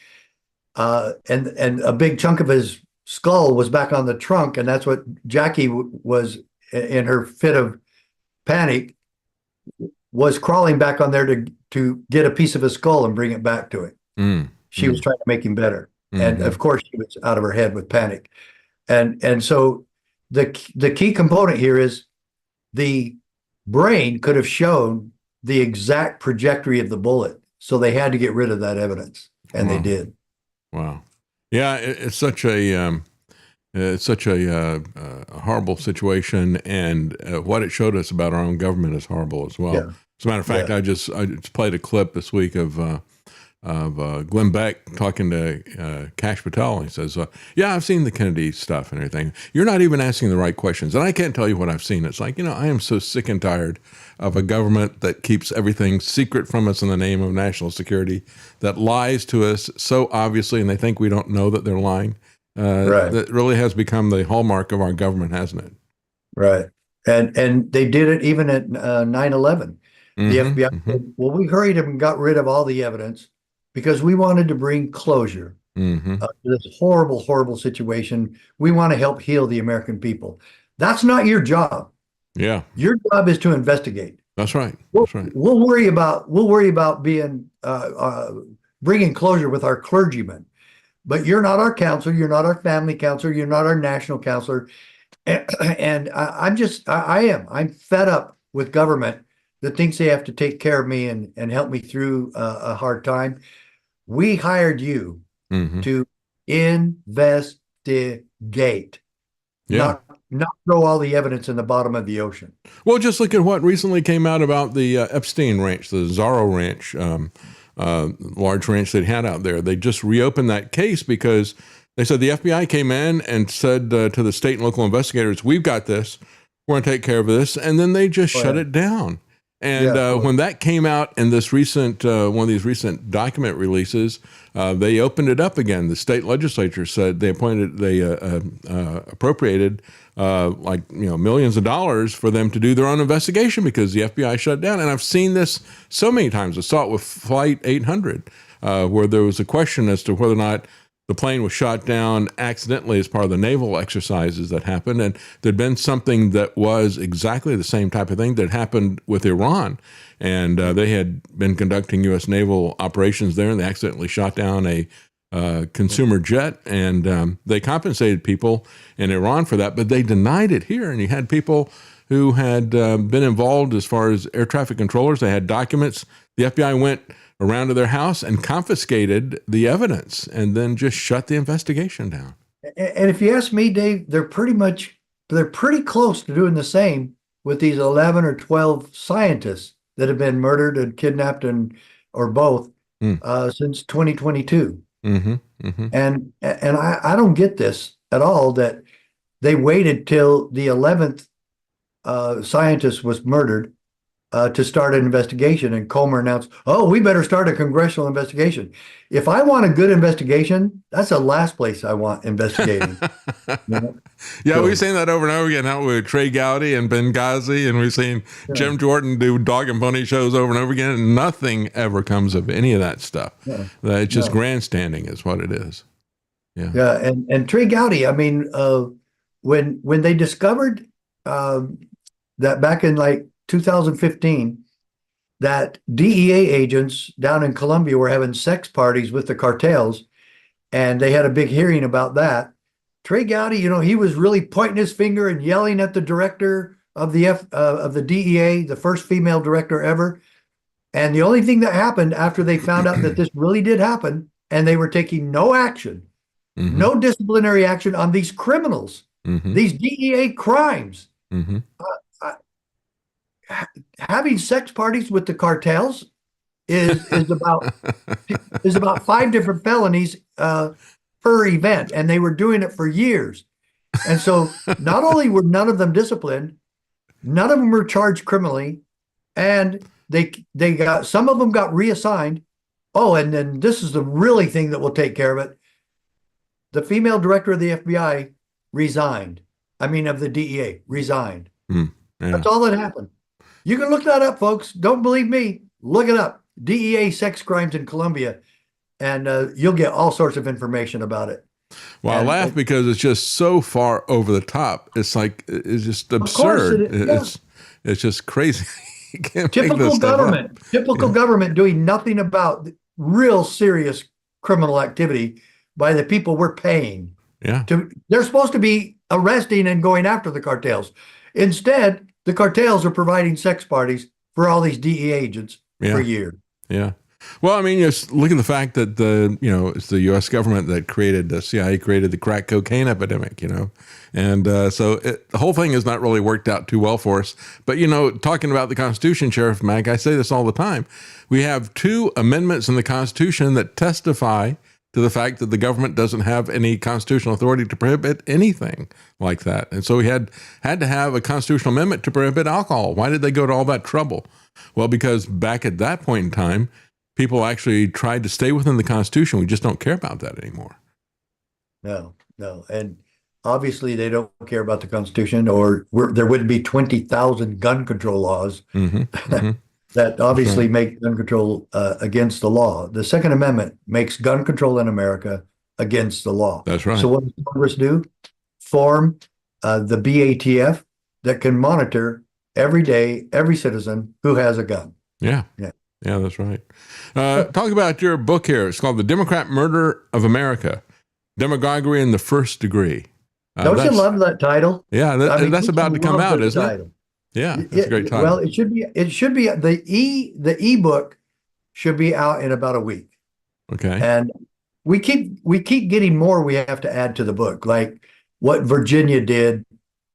and a big chunk of his skull was back on the trunk, and that's what Jackie was in her fit of panic, was crawling back on there to get a piece of his skull and bring it back to him. She was trying to make him better. And of course she was out of her head with panic. And so the key component here is the brain could have shown the exact trajectory of the bullet. So they had to get rid of that evidence, and they did. Wow. Yeah, it's such a horrible situation, and what it showed us about our own government is horrible as well. Yeah. As a matter of fact, I just played a clip this week of Glenn Beck talking to Kash Patel. He says, yeah, I've seen the Kennedy stuff and everything. You're not even asking the right questions. And I can't tell you what I've seen. It's like, I am so sick and tired of a government that keeps everything secret from us in the name of national security, that lies to us so obviously, and they think we don't know that they're lying. Right. That really has become the hallmark of our government, hasn't it? Right. And they did it even at 9/11. The FBI said, well, we hurried up and got rid of all the evidence because we wanted to bring closure to this horrible, horrible situation. We want to help heal the American people. That's not your job. Yeah. Your job is to investigate. That's right. We'll worry about being bringing closure with our clergymen, but you're not our counselor. You're not our family counselor. You're not our national counselor. And I'm fed up with government that thinks they have to take care of me and help me through a hard time. We hired you to investigate, not throw all the evidence in the bottom of the ocean. Well, just look at what recently came out about the Epstein Ranch, the Zorro Ranch, large ranch they'd had out there. They just reopened that case because they said the FBI came in and said to the state and local investigators, we've got this, we're going to take care of this. And then they just shut it down. And when that came out in this recent, one of these recent document releases, they opened it up again. The state legislature said they appropriated millions of dollars for them to do their own investigation because the FBI shut down. And I've seen this so many times. I saw it with Flight 800, where there was a question as to whether or not the plane was shot down accidentally as part of the naval exercises that happened. And there'd been something that was exactly the same type of thing that happened with Iran. And they had been conducting U.S. naval operations there, and they accidentally shot down a consumer jet. And they compensated people in Iran for that, but they denied it here. And you had people who had been involved as far as air traffic controllers. They had documents. The FBI went around to their house and confiscated the evidence and then just shut the investigation down. And if you ask me, Dave, they're pretty close to doing the same with these 11 or 12 scientists that have been murdered and kidnapped or both since 2022. And I don't get this at all, that they waited till the 11th scientist was murdered to start an investigation, and Comer announced, "Oh, we better start a congressional investigation." If I want a good investigation, that's the last place I want investigating. Yeah, we've seen that over and over again. How with Trey Gowdy and Benghazi, and we've seen Jim Jordan do dog and pony shows over and over again, and nothing ever comes of any of that stuff. It's just grandstanding, is what it is. Yeah, and Trey Gowdy. I mean, when they discovered that back in like 2015, that DEA agents down in Colombia were having sex parties with the cartels, and they had a big hearing about that. Trey Gowdy, he was really pointing his finger and yelling at the director of the DEA, the first female director ever. And the only thing that happened after they found out that this really did happen, and they were taking no action, no disciplinary action on these criminals, these DEA crimes. Having sex parties with the cartels is about 5 different felonies per event, and they were doing it for years. And so not only were none of them disciplined, none of them were charged criminally, and they got, some of them got reassigned. Oh, and then this is the really thing that will take care of it. The female director of the FBI resigned. I mean, of the DEA resigned. Yeah. That's all that happened. You can look that up, folks. Don't believe me. Look it up. DEA sex crimes in Colombia, and you'll get all sorts of information about it. Well, I laugh because it's just so far over the top. It's like, it's just absurd. It's just crazy. You can't make this Typical stuff government. up. Typical government doing nothing about real serious criminal activity by the people we're paying. Yeah. They're supposed to be arresting and going after the cartels. Instead, the cartels are providing sex parties for all these DEA agents for years. Yeah. Well, I mean, just look at the fact that it's the U.S. government that created the CIA, created the crack cocaine epidemic, and so the whole thing has not really worked out too well for us. But, talking about the Constitution, Sheriff Mack, I say this all the time. We have 2 amendments in the Constitution that testify to the fact that the government doesn't have any constitutional authority to prohibit anything like that. And so we had to have a constitutional amendment to prohibit alcohol. Why did they go to all that trouble? Well, because back at that point in time, people actually tried to stay within the Constitution. We just don't care about that anymore. No. And obviously they don't care about the Constitution, or there wouldn't be 20,000 gun control laws that obviously make gun control against the law. The Second Amendment makes gun control in America against the law. That's right. So what does Congress do? Form the BATF that can monitor every day, every citizen who has a gun. Yeah, that's right. Talk about your book here. It's called The Democrat Murder of America, Demagoguery in the First Degree. Don't you love that title? Yeah, that's about to come out, isn't it? Yeah, that's a great title. Well, it should be the ebook should be out in about a week. Okay. And we keep getting more we have to add to the book, like what Virginia did.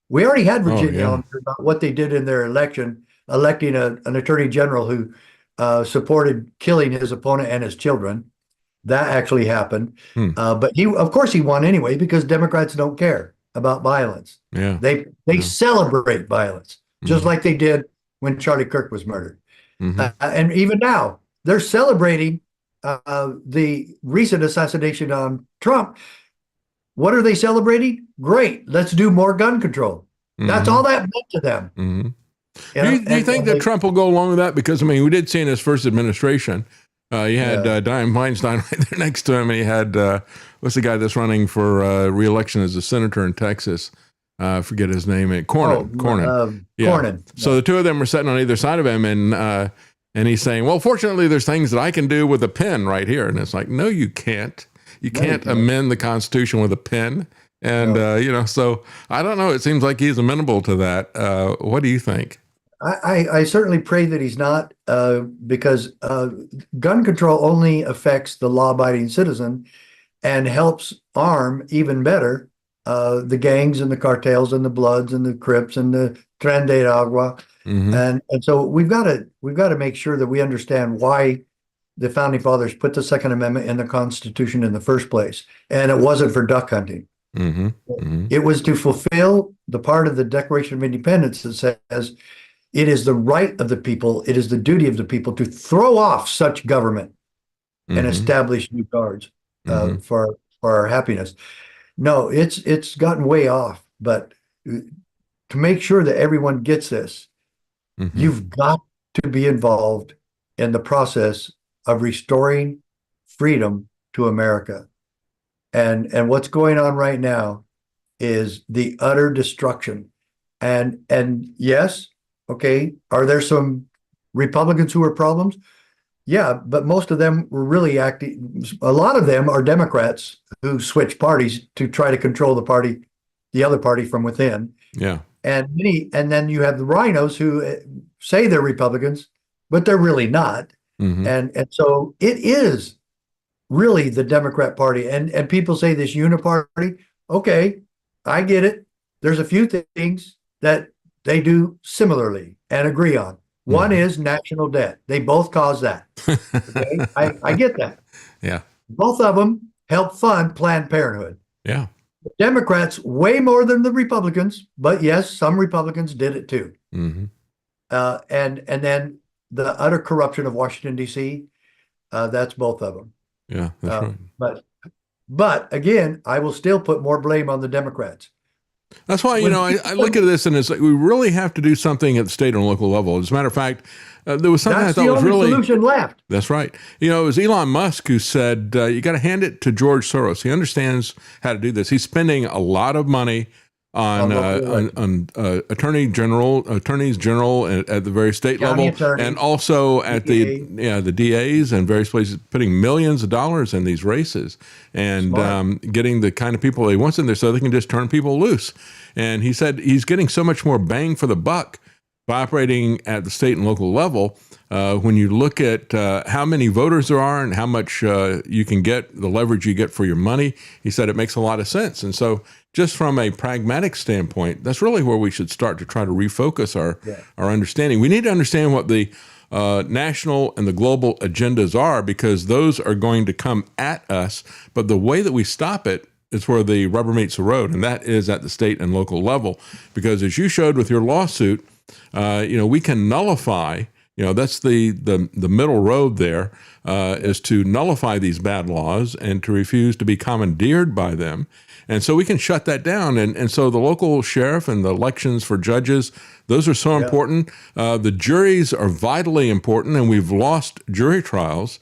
We already had Virginia on about what they did in their election, electing an attorney general who supported killing his opponent and his children. That actually happened. But of course he won anyway, because Democrats don't care about violence. Yeah. They celebrate violence, just like they did when Charlie Kirk was murdered. And even now, they're celebrating the recent assassination on Trump. What are they celebrating? Great. Let's do more gun control. That's all that meant to them. Do you think that Trump will go along with that? Because, I mean, we did see in his first administration, he had Dianne Feinstein right there next to him. And he had, what's the guy that's running for re-election as a senator in Texas? I forget his name. Cornyn. Cornyn. So the two of them were sitting on either side of him, and he's saying, well, fortunately, there's things that I can do with a pen right here. And it's like, no, you can't. You can't amend the Constitution with a pen. And, so I don't know. It seems like he's amenable to that. What do you think? I certainly pray that he's not, because gun control only affects the law-abiding citizen and helps arm even better the gangs and the cartels and the Bloods and the Crips and the Tren de Agua. And so we've got to make sure that we understand why the founding fathers put the Second Amendment in the Constitution in the first place. And it wasn't for duck hunting. It was to fulfill the part of the Declaration of Independence that says it is the right of the people, it is the duty of the people to throw off such government and establish new guards for our happiness. No, it's gotten way off. But to make sure that everyone gets this, you've got to be involved in the process of restoring freedom to America. And what's going on right now is the utter destruction. And yes, okay, are there some Republicans who were problems? Yeah, but most of them were really acting. A lot of them are Democrats who switch parties to try to control the other party from within. Yeah. And then you have the rhinos who say they're Republicans, but they're really not. Mm-hmm. And so it is really the Democrat Party. And people say this uniparty. Okay, I get it. There's a few things that they do similarly and agree on. One is national debt. They both cause that. Okay? I get that. Yeah. Both of them help fund Planned Parenthood. Yeah. The Democrats way more than the Republicans, but yes, some Republicans did it too. Mm-hmm. And then the utter corruption of Washington, D.C., that's both of them. Yeah, that's right. But again, I will still put more blame on the Democrats. That's why, I look at this and it's like we really have to do something at the state and local level. As a matter of fact, there was something That's I thought was the only really solution left. That's right. It was Elon Musk who said, you got to hand it to George Soros. He understands how to do this. He's spending a lot of money on attorneys general at the very state County level, attorney, and also at the DAs and various places, putting millions of dollars in these races and getting the kind of people he wants in there so they can just turn people loose. And he said he's getting so much more bang for the buck by operating at the state and local level. When you look at how many voters there are and how much you can get, the leverage you get for your money, he said it makes a lot of sense. And so just from a pragmatic standpoint, that's really where we should start to try to refocus our understanding. We need to understand what the national and the global agendas are, because those are going to come at us. But the way that we stop it is where the rubber meets the road, and that is at the state and local level. Because as you showed with your lawsuit, we can nullify. That's the middle road there, is to nullify these bad laws and to refuse to be commandeered by them. And so we can shut that down. And so the local sheriff and the elections for judges, those are so important. The juries are vitally important, and we've lost jury trials.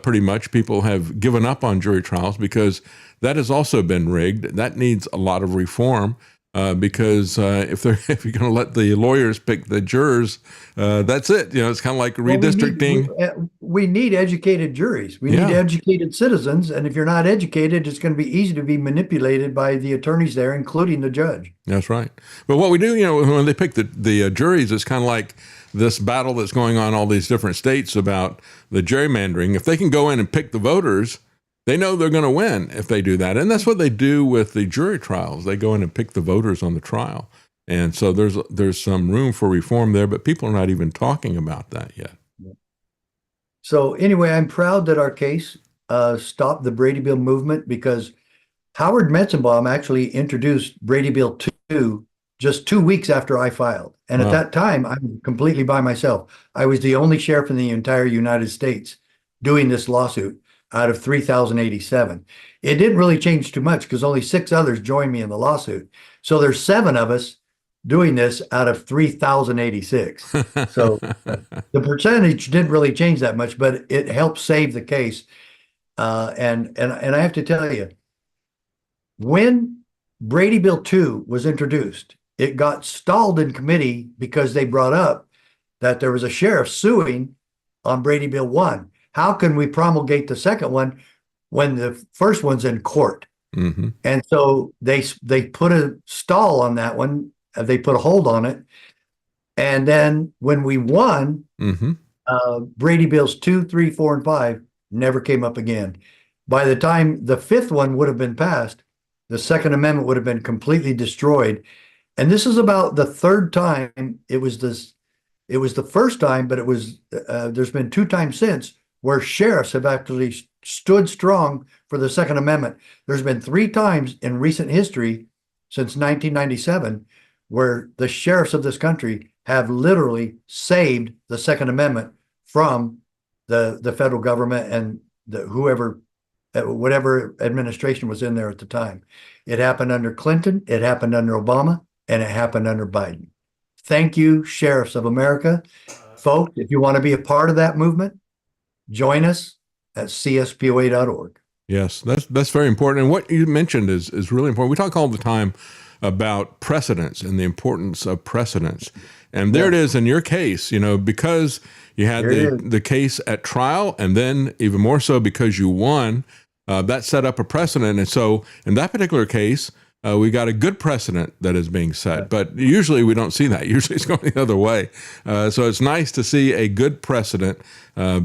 Pretty much people have given up on jury trials because that has also been rigged. That needs a lot of reform. Because if you're going to let the lawyers pick the jurors, that's it. It's kind of like redistricting. We need educated juries. We need educated citizens. And if you're not educated, it's going to be easy to be manipulated by the attorneys there, including the judge. That's right. But what we do, when they pick the juries, it's kind of like this battle that's going on in all these different states about the gerrymandering. If they can go in and pick the voters, they know they're going to win if they do that. And that's what they do with the jury trials. They go in and pick the voters on the trial. And so there's some room for reform there, but people are not even talking about that yet. So anyway, I'm proud that our case stopped the Brady Bill movement, because Howard Metzenbaum actually introduced Brady Bill 2 just 2 weeks after I filed. And at that time, I'm completely by myself. I was the only sheriff in the entire United States doing this lawsuit out of 3,087. It didn't really change too much because only 6 others joined me in the lawsuit. So there's 7 of us doing this out of 3,086. So the percentage didn't really change that much, but it helped save the case. And I have to tell you, when Brady Bill 2 was introduced, it got stalled in committee because they brought up that there was a sheriff suing on Brady Bill 1. How can we promulgate the second one when the first one's in court? Mm-hmm. And so they put a stall on that one. They put a hold on it. And then when we won, Brady Bills 2, 3, 4, and 5 never came up again. By the time the 5th one would have been passed, the Second Amendment would have been completely destroyed. And this is about the 3rd time. It was the first time, but there's been 2 times since where sheriffs have actually stood strong for the Second Amendment. There's been 3 times in recent history since 1997 where the sheriffs of this country have literally saved the Second Amendment from the federal government and whatever administration was in there at the time. It happened under Clinton, it happened under Obama, and it happened under Biden. Thank you, sheriffs of America. Folks, if you want to be a part of that movement, join us at cspoa.org. Yes, that's very important. And what you mentioned is really important. We talk all the time about precedents and the importance of precedents. And there it is in your case, because you had the case at trial, and then even more so because you won, that set up a precedent. And so in that particular case, we got a good precedent that is being set, but usually we don't see that. Usually it's going the other way. So it's nice to see a good precedent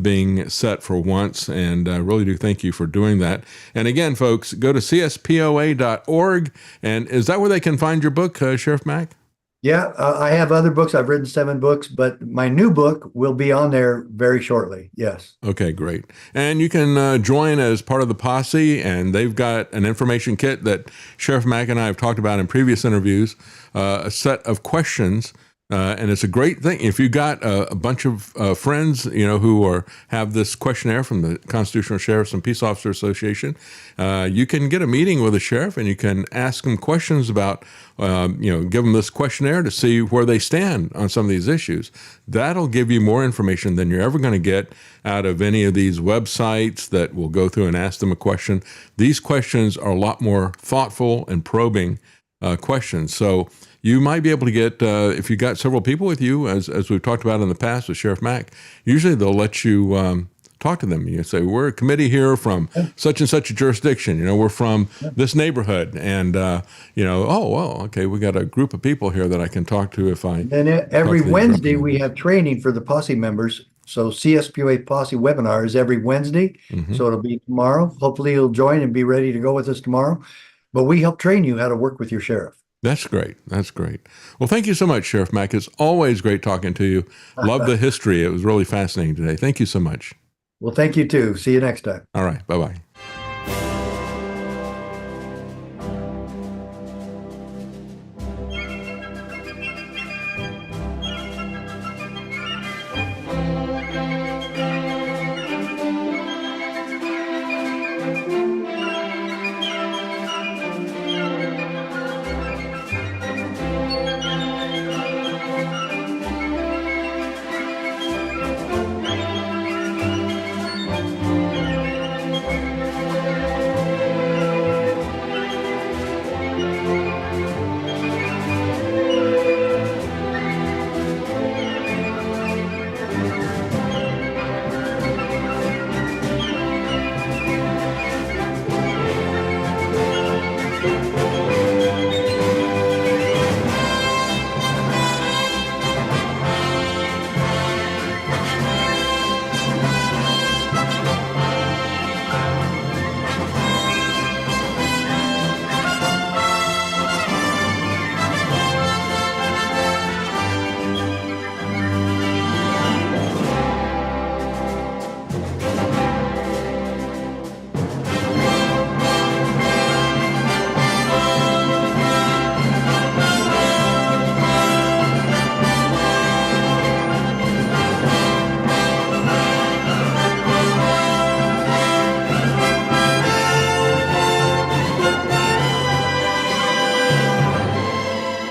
being set for once, and I really do thank you for doing that. And again, folks, go to cspoa.org, and is that where they can find your book, Sheriff Mack? Yeah, I have other books. I've written 7 books, but my new book will be on there very shortly. Yes. Okay, great. And you can join as part of the posse, and they've got an information kit that Sheriff Mack and I have talked about in previous interviews, a set of questions. And it's a great thing. If you got a bunch of friends, who have this questionnaire from the Constitutional Sheriffs and Peace Officer Association, you can get a meeting with a sheriff and you can ask them questions about, give them this questionnaire to see where they stand on some of these issues. That'll give you more information than you're ever going to get out of any of these websites that will go through and ask them a question. These questions are a lot more thoughtful and probing questions. So you might be able to get, if you got several people with you, as we've talked about in the past with Sheriff Mack, usually they'll let you talk to them. You say, we're a committee here from such and such a jurisdiction. We're from this neighborhood. And, oh, well, okay, we got a group of people here that I can talk to if I... And every Wednesday we have training for the posse members. So CSPOA Posse webinar is every Wednesday. So it'll be tomorrow. Hopefully you'll join and be ready to go with us tomorrow. But we help train you how to work with your sheriff. That's great. That's great. Well, thank you so much, Sheriff Mack. It's always great talking to you. Love the history. It was really fascinating today. Thank you so much. Well, thank you too. See you next time. All right. Bye-bye.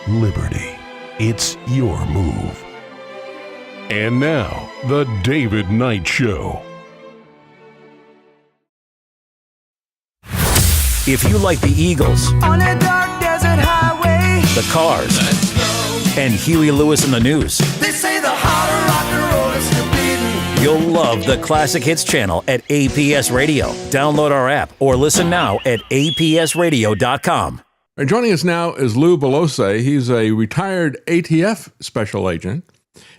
Liberty. It's your move. And now, The David Knight Show. If you like the Eagles, On a dark desert highway, the Cars, and Huey Lewis in the News, they say the heart of rock and roll is still beating. you'll love the Classic Hits channel at APS Radio. Download our app or listen now at apsradio.com. And joining us now is Lou Belose. He's a retired ATF special agent,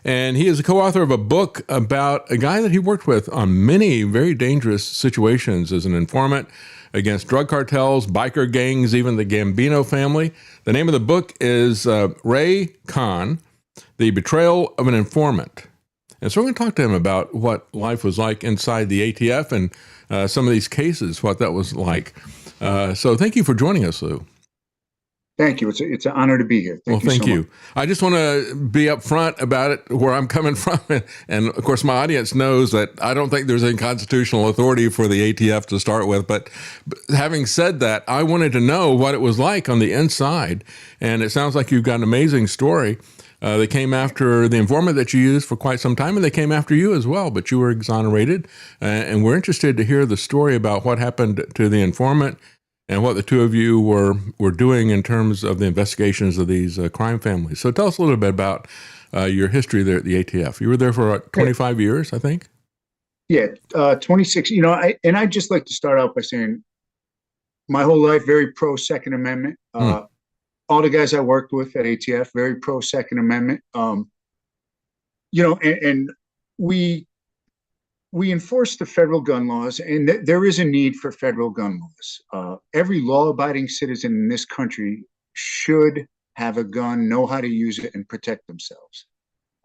and he is a co-author of a book about a guy that he worked with on many very dangerous situations as an informant against drug cartels, biker gangs, even the Gambino family. The name of the book is Ray Khan, The Betrayal of an Informant. And so we're going to talk to him about what life was like inside the ATF and some of these cases, what that was like. So thank you for joining us, Lou. Thank you. It's an honor to be here. Thank you. I just want to be upfront about it, where I'm coming from. And of course, my audience knows that I don't think there's any constitutional authority for the ATF to start with. But having said that, I wanted to know what it was like on the inside. And it sounds like you've got an amazing story. They came after the informant that you used for quite some time, and they came after you as well, but you were exonerated. And we're interested to hear the story about what happened to the informant and what the two of you were doing in terms of the investigations of these crime families. So tell us a little bit about your history there at the ATF. You were there for 25 years, I think. Yeah, 26. I'd just like to start out by saying my whole life very pro Second Amendment. All the guys I worked with at ATF very pro Second Amendment. And we enforce the federal gun laws, and there is a need for federal gun laws. Every law-abiding citizen in this country should have a gun, know how to use it, and protect themselves.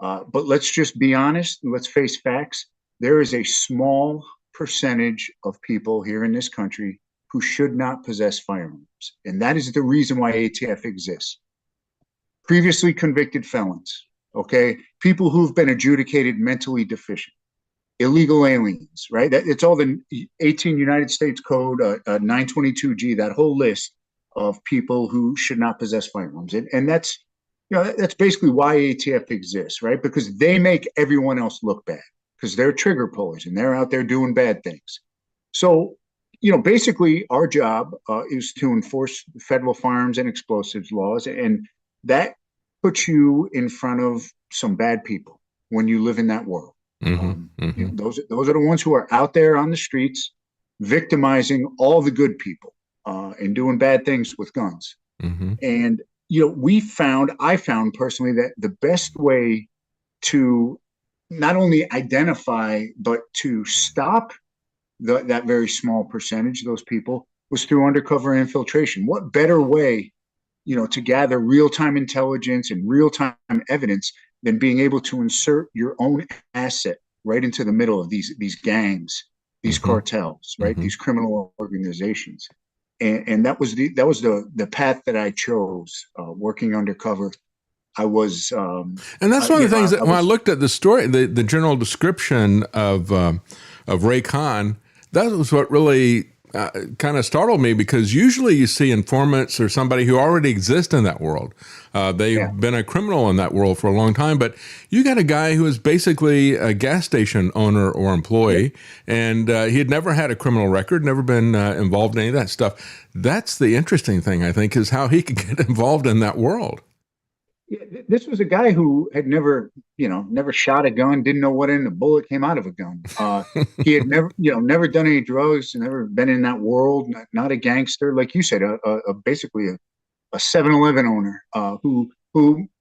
But let's just be honest. Let's face facts. There is a small percentage of people here in this country who should not possess firearms. And that is the reason why ATF exists. Previously convicted felons, okay? People who've been adjudicated mentally deficient, illegal aliens, right? It's all the 18 United States Code, 922G, that whole list of people who should not possess firearms. And that's, that's basically why ATF exists, right? Because they make everyone else look bad, because they're trigger pullers and they're out there doing bad things. So, basically our job is to enforce federal firearms and explosives laws. And that puts you in front of some bad people when you live in that world. Those are the ones who are out there on the streets victimizing all the good people and doing bad things with guns. And, I found personally that the best way to not only identify, but to stop that very small percentage, those people, was through undercover infiltration. What better way, to gather real-time intelligence and real-time evidence than being able to insert your own asset right into the middle of these gangs, these cartels, right? These criminal organizations. And that was the path that I chose, working undercover. I was, and that's one of the things that when I looked at the story, the general description of Ray Khan, that was what really kind of startled me, because usually you see informants or somebody who already exists in that world. They've been a criminal in that world for a long time, but you got a guy who is basically a gas station owner or employee, and he had never had a criminal record, never been involved in any of that stuff. That's the interesting thing, I think, is how he could get involved in that world. Yeah, this was a guy who had never shot a gun, didn't know what in the bullet came out of a gun. He had never done any drugs, never been in that world, not a gangster, like you said, basically a 7-Eleven owner who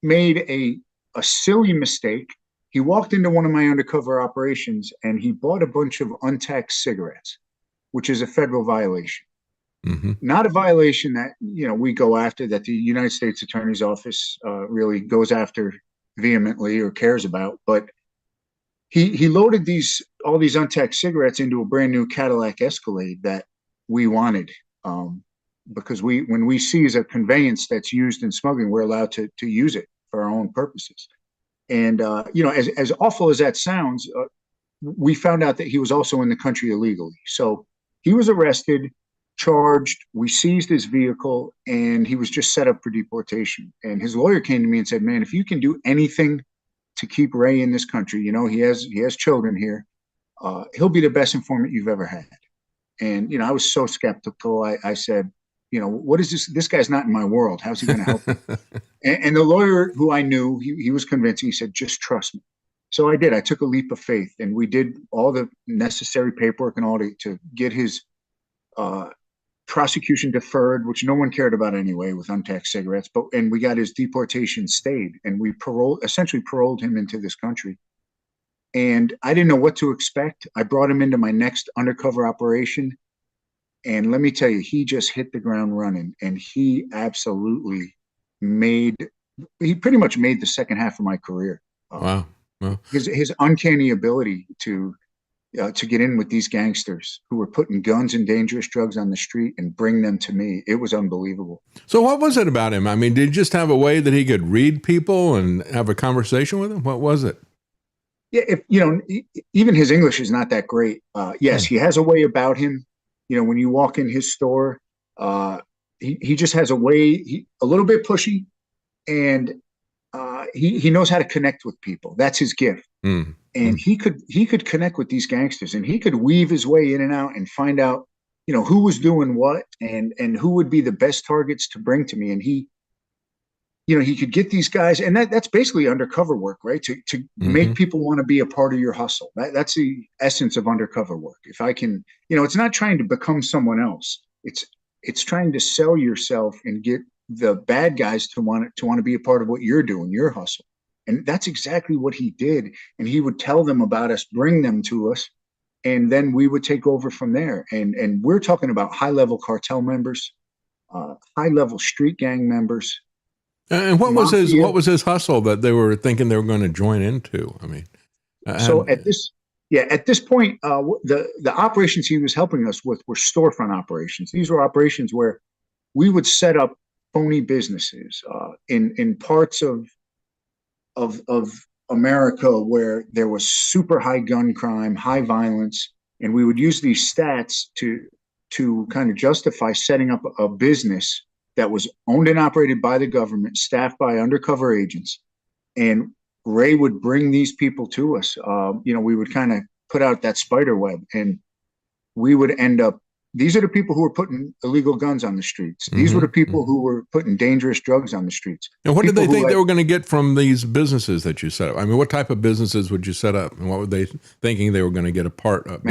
made a silly mistake. He walked into one of my undercover operations and he bought a bunch of untaxed cigarettes, which is a federal violation. Not a violation that we go after, that the United States Attorney's Office really goes after vehemently or cares about, but he loaded all these untaxed cigarettes into a brand new Cadillac Escalade that we wanted, because when we seize a conveyance that's used in smuggling, we're allowed to use it for our own purposes. And as awful as that sounds, we found out that he was also in the country illegally. So he was arrested, charged, we seized his vehicle, and he was just set up for deportation. And his lawyer came to me and said, man, if you can do anything to keep Ray in this country, he has children here, he'll be the best informant you've ever had. And, I was so skeptical. I said, what is this? This guy's not in my world. How's he going to help me? And the lawyer who I knew, he was convincing. He said, just trust me. So I did. I took a leap of faith, and we did all the necessary paperwork and all to get his prosecution deferred, which no one cared about anyway with untaxed cigarettes. And we got his deportation stayed, and we essentially paroled him into this country. And I didn't know what to expect. I brought him into my next undercover operation, and let me tell you, he just hit the ground running, and he absolutely pretty much made the second half of my career. Wow. His uncanny ability to get in with these gangsters who were putting guns and dangerous drugs on the street and bring them to me. It was unbelievable. So what was it about him? I mean, did he just have a way that he could read people and have a conversation with them? What was it? Yeah, even his English is not that great. Yes, he has a way about him. When you walk in his store, he just has a way, a little bit pushy, and he knows how to connect with people. That's his gift. And he could connect with these gangsters, and he could weave his way in and out and find out, who was doing what and who would be the best targets to bring to me. And he he could get these guys, and that's basically undercover work, right? To make people want to be a part of your hustle. That's the essence of undercover work. If I can, it's not trying to become someone else. It's trying to sell yourself and get the bad guys to want to be a part of what you're doing, your hustle. And that's exactly what he did. And he would tell them about us, bring them to us, and then we would take over from there. And we're talking about high-level cartel members, high-level street gang members. And what was his hustle that they were thinking they were going to join into? I mean, so at this point, the operations he was helping us with were storefront operations. These were operations where we would set up phony businesses in parts of America where there was super high gun crime, high violence, and we would use these stats to kind of justify setting up a business that was owned and operated by the government, staffed by undercover agents. And Ray would bring these people to us. We would kind of put out that spider web, and we would end up, these are the people who were putting illegal guns on the streets. These were the people who were putting dangerous drugs on the streets. And what did they think they were going to get from these businesses that you set up? I mean, what type of businesses would you set up, and what were they thinking they were going to get a part of?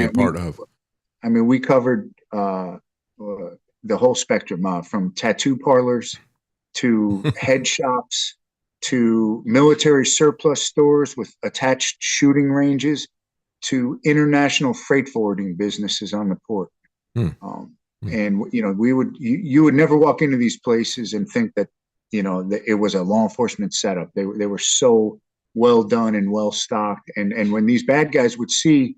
I mean, we covered the whole spectrum, from tattoo parlors to head shops to military surplus stores with attached shooting ranges to international freight forwarding businesses on the port. And you would never walk into these places and think that that it was a law enforcement setup. They were so well done and well stocked. And when these bad guys would see,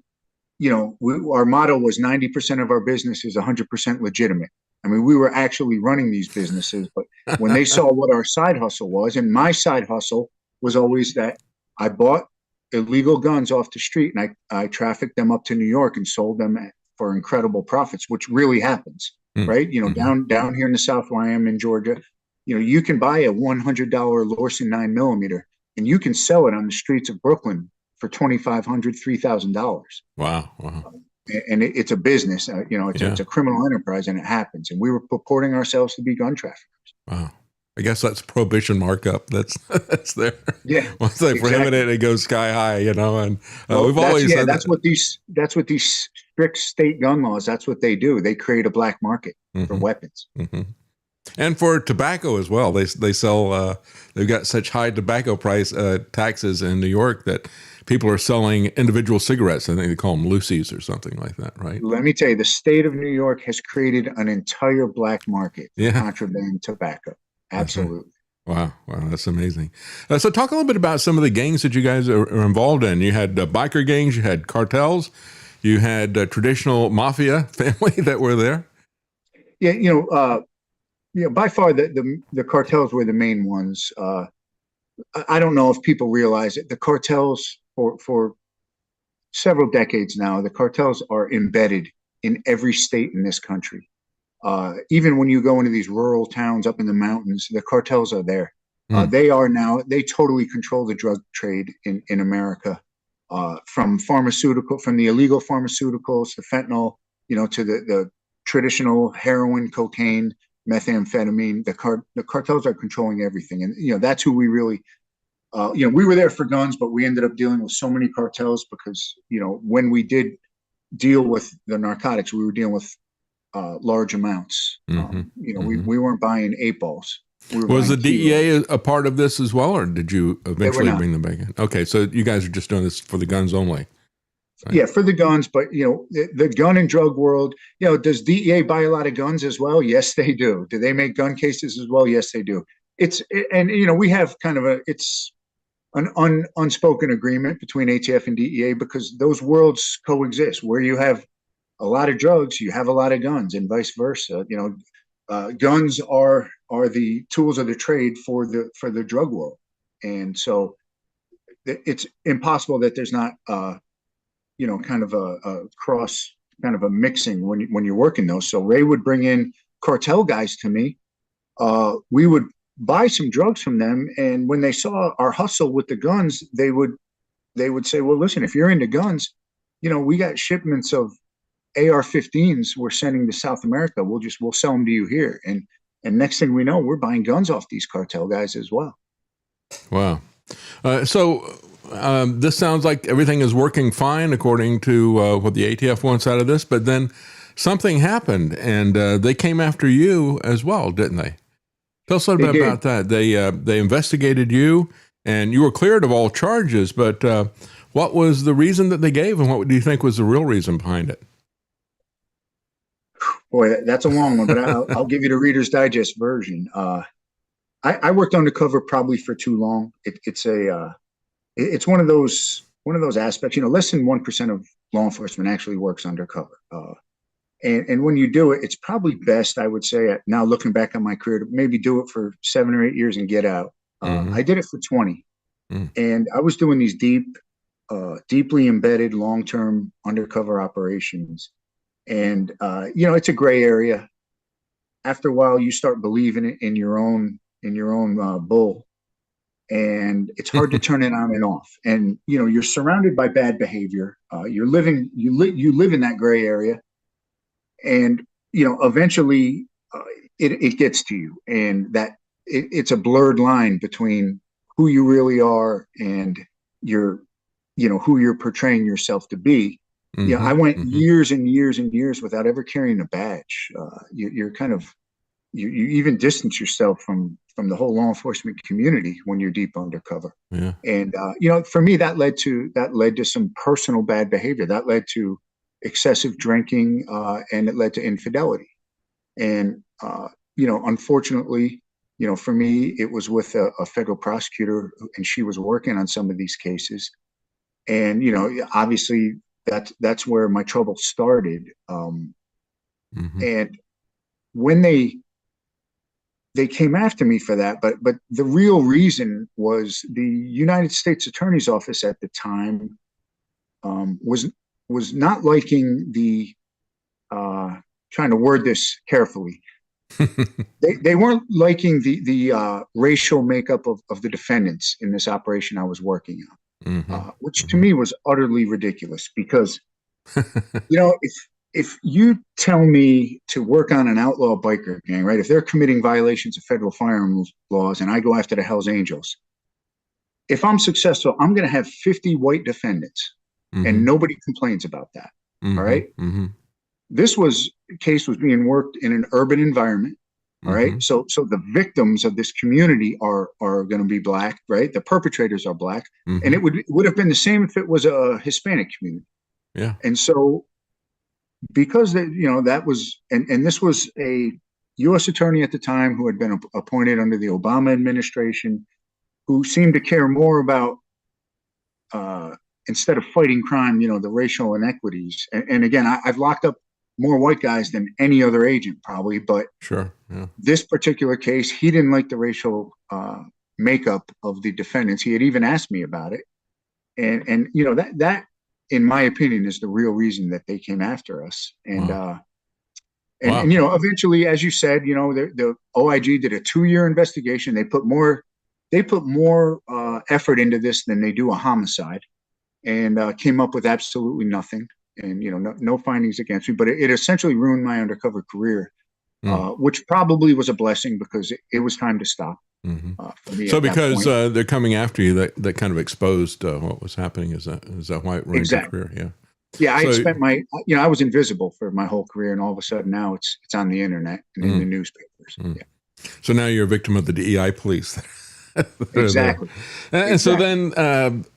our motto was 90% of our business is 100% legitimate. I mean, we were actually running these businesses, but when they saw what our side hustle was, and my side hustle was always that I bought illegal guns off the street and I trafficked them up to New York and sold them for incredible profits, which really happens, right? Down here in the South where I am in Georgia, you can buy a $100 Lorson 9mm and you can sell it on the streets of Brooklyn for $2,500, $3,000. Wow. And it's a business, it's a criminal enterprise, and it happens. And we were purporting ourselves to be gun traffickers. Wow. I guess that's prohibition markup. That's there. Yeah. Once they prohibit it, it goes sky high, and we've always said that's what these strict state gun laws, that's what they do. They create a black market for weapons. And for tobacco as well. They sell, they've got such high tobacco price taxes in New York that people are selling individual cigarettes. I think they call them Lucy's or something like that, right? Let me tell you, the state of New York has created an entire black market for contraband tobacco. Absolutely. Wow, that's amazing. So talk a little bit about some of the gangs that you guys are involved in. You had biker gangs, you had cartels, you had traditional mafia family that were there. Yeah, by far the cartels were the main ones. I don't know if people realize it. The cartels for several decades now, the cartels are embedded in every state in this country. Even when you go into these rural towns up in the mountains, the cartels are there. They totally control the drug trade in America, from the illegal pharmaceuticals, the fentanyl, to the traditional heroin, cocaine, methamphetamine. The cartels are controlling everything. And, that's who we really, we were there for guns, but we ended up dealing with so many cartels because, when we did deal with the narcotics, we were dealing with large amounts. We weren't buying 8 balls. Was the DEA a part of this as well, or did you eventually bring them back in? Okay, so you guys are just doing this for the guns only. Right. Yeah, for the guns, but the gun and drug world, does DEA buy a lot of guns as well? Yes, they do. Do they make gun cases as well? Yes, they do. We have kind of it's an unspoken agreement between ATF and DEA because those worlds coexist. Where you have a lot of drugs, you have a lot of guns, and vice versa. Guns are the tools of the trade for the drug world, and so it's impossible that there's not kind of a cross, kind of a mixing when you're working those. So Ray would bring in cartel guys to me. We would buy some drugs from them, and when they saw our hustle with the guns, they would say, "Well, listen, if you're into guns, we got shipments of AR-15s we're sending to South America. We'll sell them to you here." And And next thing we know, we're buying guns off these cartel guys as well. Wow. This sounds like everything is working fine according to what the ATF wants out of this, but then something happened and they came after you as well, didn't they? Tell us a little bit about that. They investigated you and you were cleared of all charges, but what was the reason that they gave and what do you think was the real reason behind it? Boy, that's a long one, but I'll give you the Reader's Digest version. I worked undercover probably for too long. It's one of those aspects. Less than 1% of law enforcement actually works undercover. And when you do it, it's probably best, I would say, now looking back on my career, to maybe do it for 7 or 8 years and get out. I did it for 20, and I was doing these deeply embedded, long-term undercover operations. And it's a gray area. After a while, you start believing it in your own bull, and it's hard to turn it on and off. And you're surrounded by bad behavior. You live in that gray area, and eventually it gets to you, and that it's a blurred line between who you really are and who you're portraying yourself to be. I went years and years and years without ever carrying a badge. You even distance yourself from the whole law enforcement community when you're deep undercover. Yeah. And for me, that led to some personal bad behavior. That led to excessive drinking, and it led to infidelity. And unfortunately, for me, it was with a federal prosecutor, and she was working on some of these cases. And obviously, that's where my trouble started. And when they came after me for that, but the real reason was the United States Attorney's Office at the time was not liking the trying to word this carefully. They weren't liking the racial makeup of the defendants in this operation I was working on. Which to me was utterly ridiculous because, if you tell me to work on an outlaw biker gang, right, if they're committing violations of federal firearms laws and I go after the Hells Angels, if I'm successful, I'm going to have 50 white defendants and nobody complains about that. All right. This case was being worked in an urban environment. All right. So the victims of this community are going to be Black, right? The perpetrators are Black. And it would have been the same if it was a Hispanic community. Yeah. And so because that was, and this was a U.S. attorney at the time who had been appointed under the Obama administration, who seemed to care more about, instead of fighting crime, the racial inequities. And again, I've locked up more white guys than any other agent probably, but sure, yeah. This particular case, he didn't like the racial makeup of the defendants. He had even asked me about it. And that in my opinion is the real reason that they came after us. And Wow. and eventually, as you said, the OIG did a 2-year investigation. They put more effort into this than they do a homicide, and came up with absolutely nothing. And no findings against me, but it essentially ruined my undercover career, which probably was a blessing because it was time to stop. For me So because they're coming after you, that kind of exposed what was happening. Is that why it ruined your career? Yeah. Yeah, I spent I was invisible for my whole career, and all of a sudden now it's on the internet and in the newspapers. Yeah. So now you're a victim of the DEI police. Exactly. And so then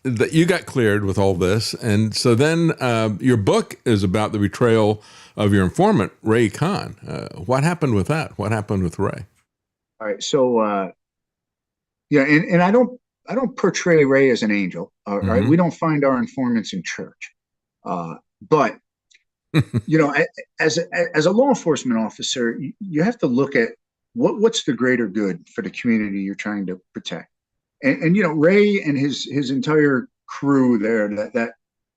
you got cleared with all this. And so then your book is about the betrayal of your informant, Ray Kahn. What happened with that? What happened with Ray? All right. So, and I don't portray Ray as an angel. All right. We don't find our informants in church. But, as a law enforcement officer, you have to look at what's the greater good for the community you're trying to protect. And Ray and his entire crew there,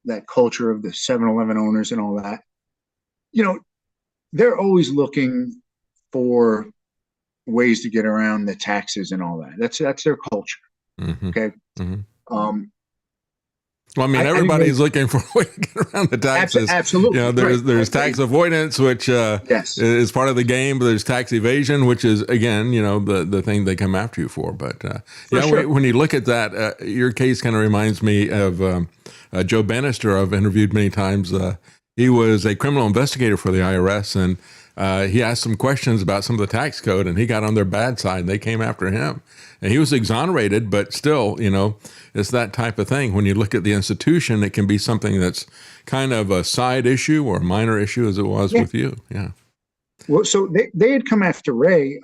that culture of the 7-Eleven owners and all that, they're always looking for ways to get around the taxes and all that. That's their culture. Okay. Well, I mean, everybody's looking for a way to get around the taxes. Absolutely. You know, there's tax avoidance, which Yes. is part of the game, but there's tax evasion, which is, again, you know, the thing they come after you for. But sure. when you look at that, your case kind of reminds me of Joe Bannister, I've interviewed many times. He was a criminal investigator for the IRS, and he asked some questions about some of the tax code, and he got on their bad side, and they came after him. And he was exonerated, but still, you know, it's that type of thing. When you look at the institution, it can be something that's kind of a side issue or a minor issue, as it was with you. Yeah. Well, so they had come after Ray,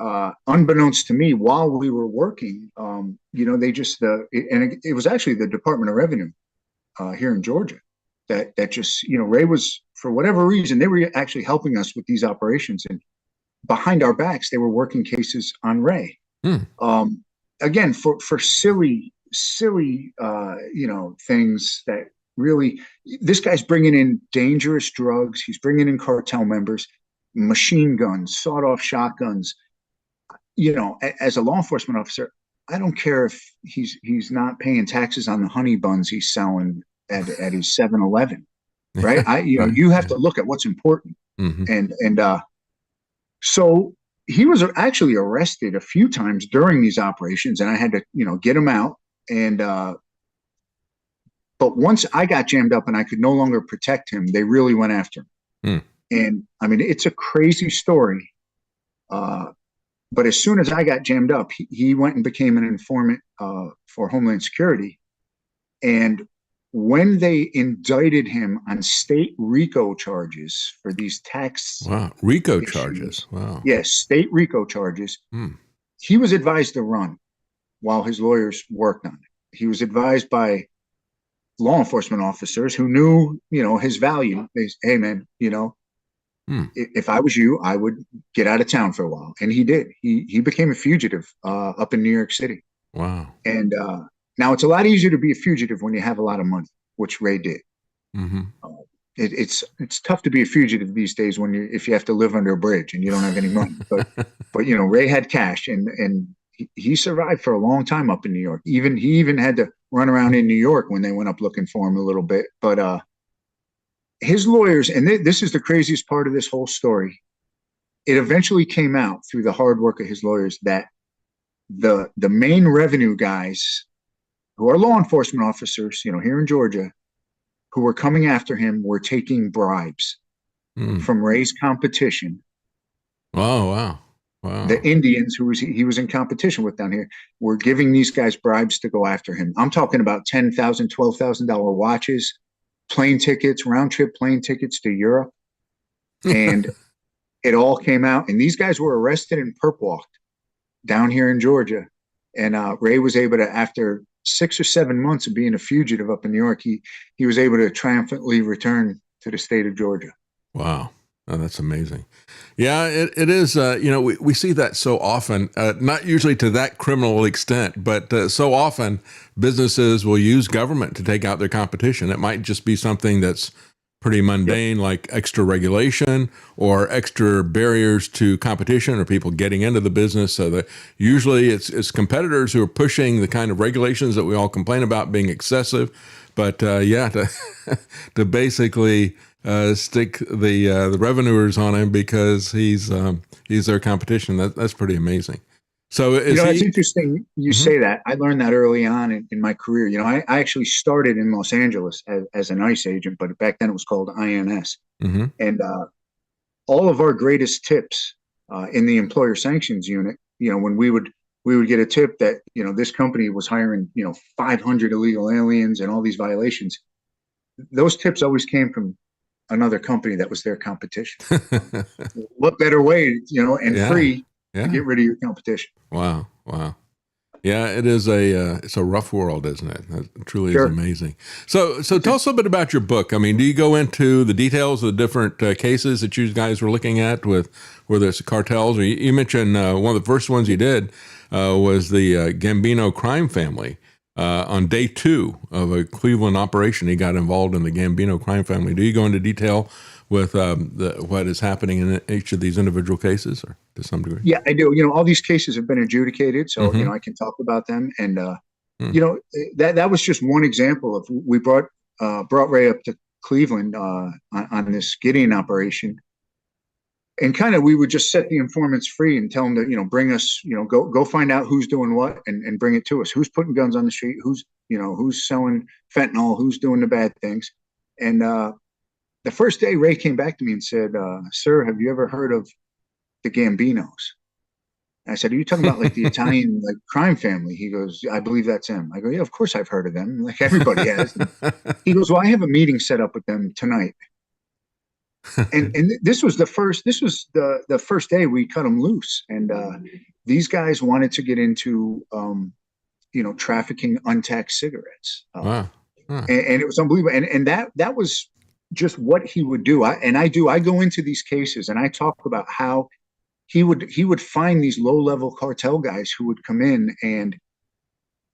unbeknownst to me, while we were working. You know, they just it was actually the Department of Revenue here in Georgia that just, you know, Ray was, for whatever reason, they were actually helping us with these operations, and behind our backs, they were working cases on Ray. Again, for silly, you know, things that really, this guy's bringing in dangerous drugs. He's bringing in cartel members, machine guns, sawed-off shotguns. You know, as a law enforcement officer, I don't care if he's not paying taxes on the honey buns he's selling at his 7-Eleven, right? You have to look at what's important. So he was actually arrested a few times during these operations, and I had to, you know, get him out. And but once I got jammed up and I could no longer protect him, they really went after him. And I mean, it's a crazy story. But as soon as I got jammed up, he went and became an informant for Homeland Security. And when they indicted him on state RICO charges for these tax RICO issues, charges. Wow. Yes, state RICO charges. He was advised to run while his lawyers worked on it. He was advised by law enforcement officers who knew, you know, his value. They said, hey, man, you know, if I was you, I would get out of town for a while. And he did. He became a fugitive up in New York City. Wow. And now it's a lot easier to be a fugitive when you have a lot of money, which Ray did. It's tough to be a fugitive these days if you have to live under a bridge and you don't have any money. But you know, Ray had cash, and he survived for a long time up in New York. He even had to run around in New York when they went up looking for him a little bit. But his lawyers, and this is the craziest part of this whole story, it eventually came out through the hard work of his lawyers that the main revenue guys, who are law enforcement officers, you know, here in Georgia, who were coming after him, were taking bribes from Ray's competition. Oh, wow. Wow. The Indians who he was in competition with down here were giving these guys bribes to go after him. I'm talking about $10,000, $12,000 watches, plane tickets, round trip plane tickets to Europe. And it all came out. And these guys were arrested and perp walked down here in Georgia. And Ray was able to, after 6 or 7 months of being a fugitive up in New York, he was able to triumphantly return to the state of Georgia. Wow. Oh, that's amazing. Yeah, it is. You know, we see that so often, not usually to that criminal extent, but so often businesses will use government to take out their competition. It might just be something that's pretty mundane, like extra regulation or extra barriers to competition or people getting into the business. So that usually it's competitors who are pushing the kind of regulations that we all complain about being excessive. But to basically stick the revenuers on him because he's their competition. That's pretty amazing. So it's interesting you say that. I learned that early on in my career. You know, I actually started in Los Angeles as an ICE agent, but back then it was called INS. And all of our greatest tips in the employer sanctions unit, you know, when we would get a tip that, you know, this company was hiring, you know, 500 illegal aliens and all these violations, those tips always came from another company that was their competition. What better way, you know, and free to get rid of your competition. Wow. Yeah, it is it's a rough world, isn't it? It truly is amazing. So tell us a bit about your book. I mean, do you go into the details of the different cases that you guys were looking at with whether it's cartels or you mentioned one of the first ones you did was the Gambino crime family. On day 2 of a Cleveland operation, he got involved in the Gambino crime family. Do you go into detail with what is happening in each of these individual cases, or to some degree? Yeah, I do. You know, all these cases have been adjudicated, so you know I can talk about them. And you know, that was just one example of we brought brought Ray up to Cleveland on this Gideon operation. And kind of we would just set the informants free and tell them to, bring us, go find out who's doing what and bring it to us. Who's putting guns on the street? Who's selling fentanyl? Who's doing the bad things? And the first day Ray came back to me and said, sir, have you ever heard of the Gambinos? And I said, are you talking about like the Italian crime family? He goes, I believe that's him. I go, yeah, of course I've heard of them. Like everybody has. He goes, well, I have a meeting set up with them tonight. and this was the first day we cut them loose. And these guys wanted to get into, trafficking untaxed cigarettes. Wow. And it was unbelievable. And that was just what he would do. I go into these cases and I talk about how he would find these low-level cartel guys who would come in, and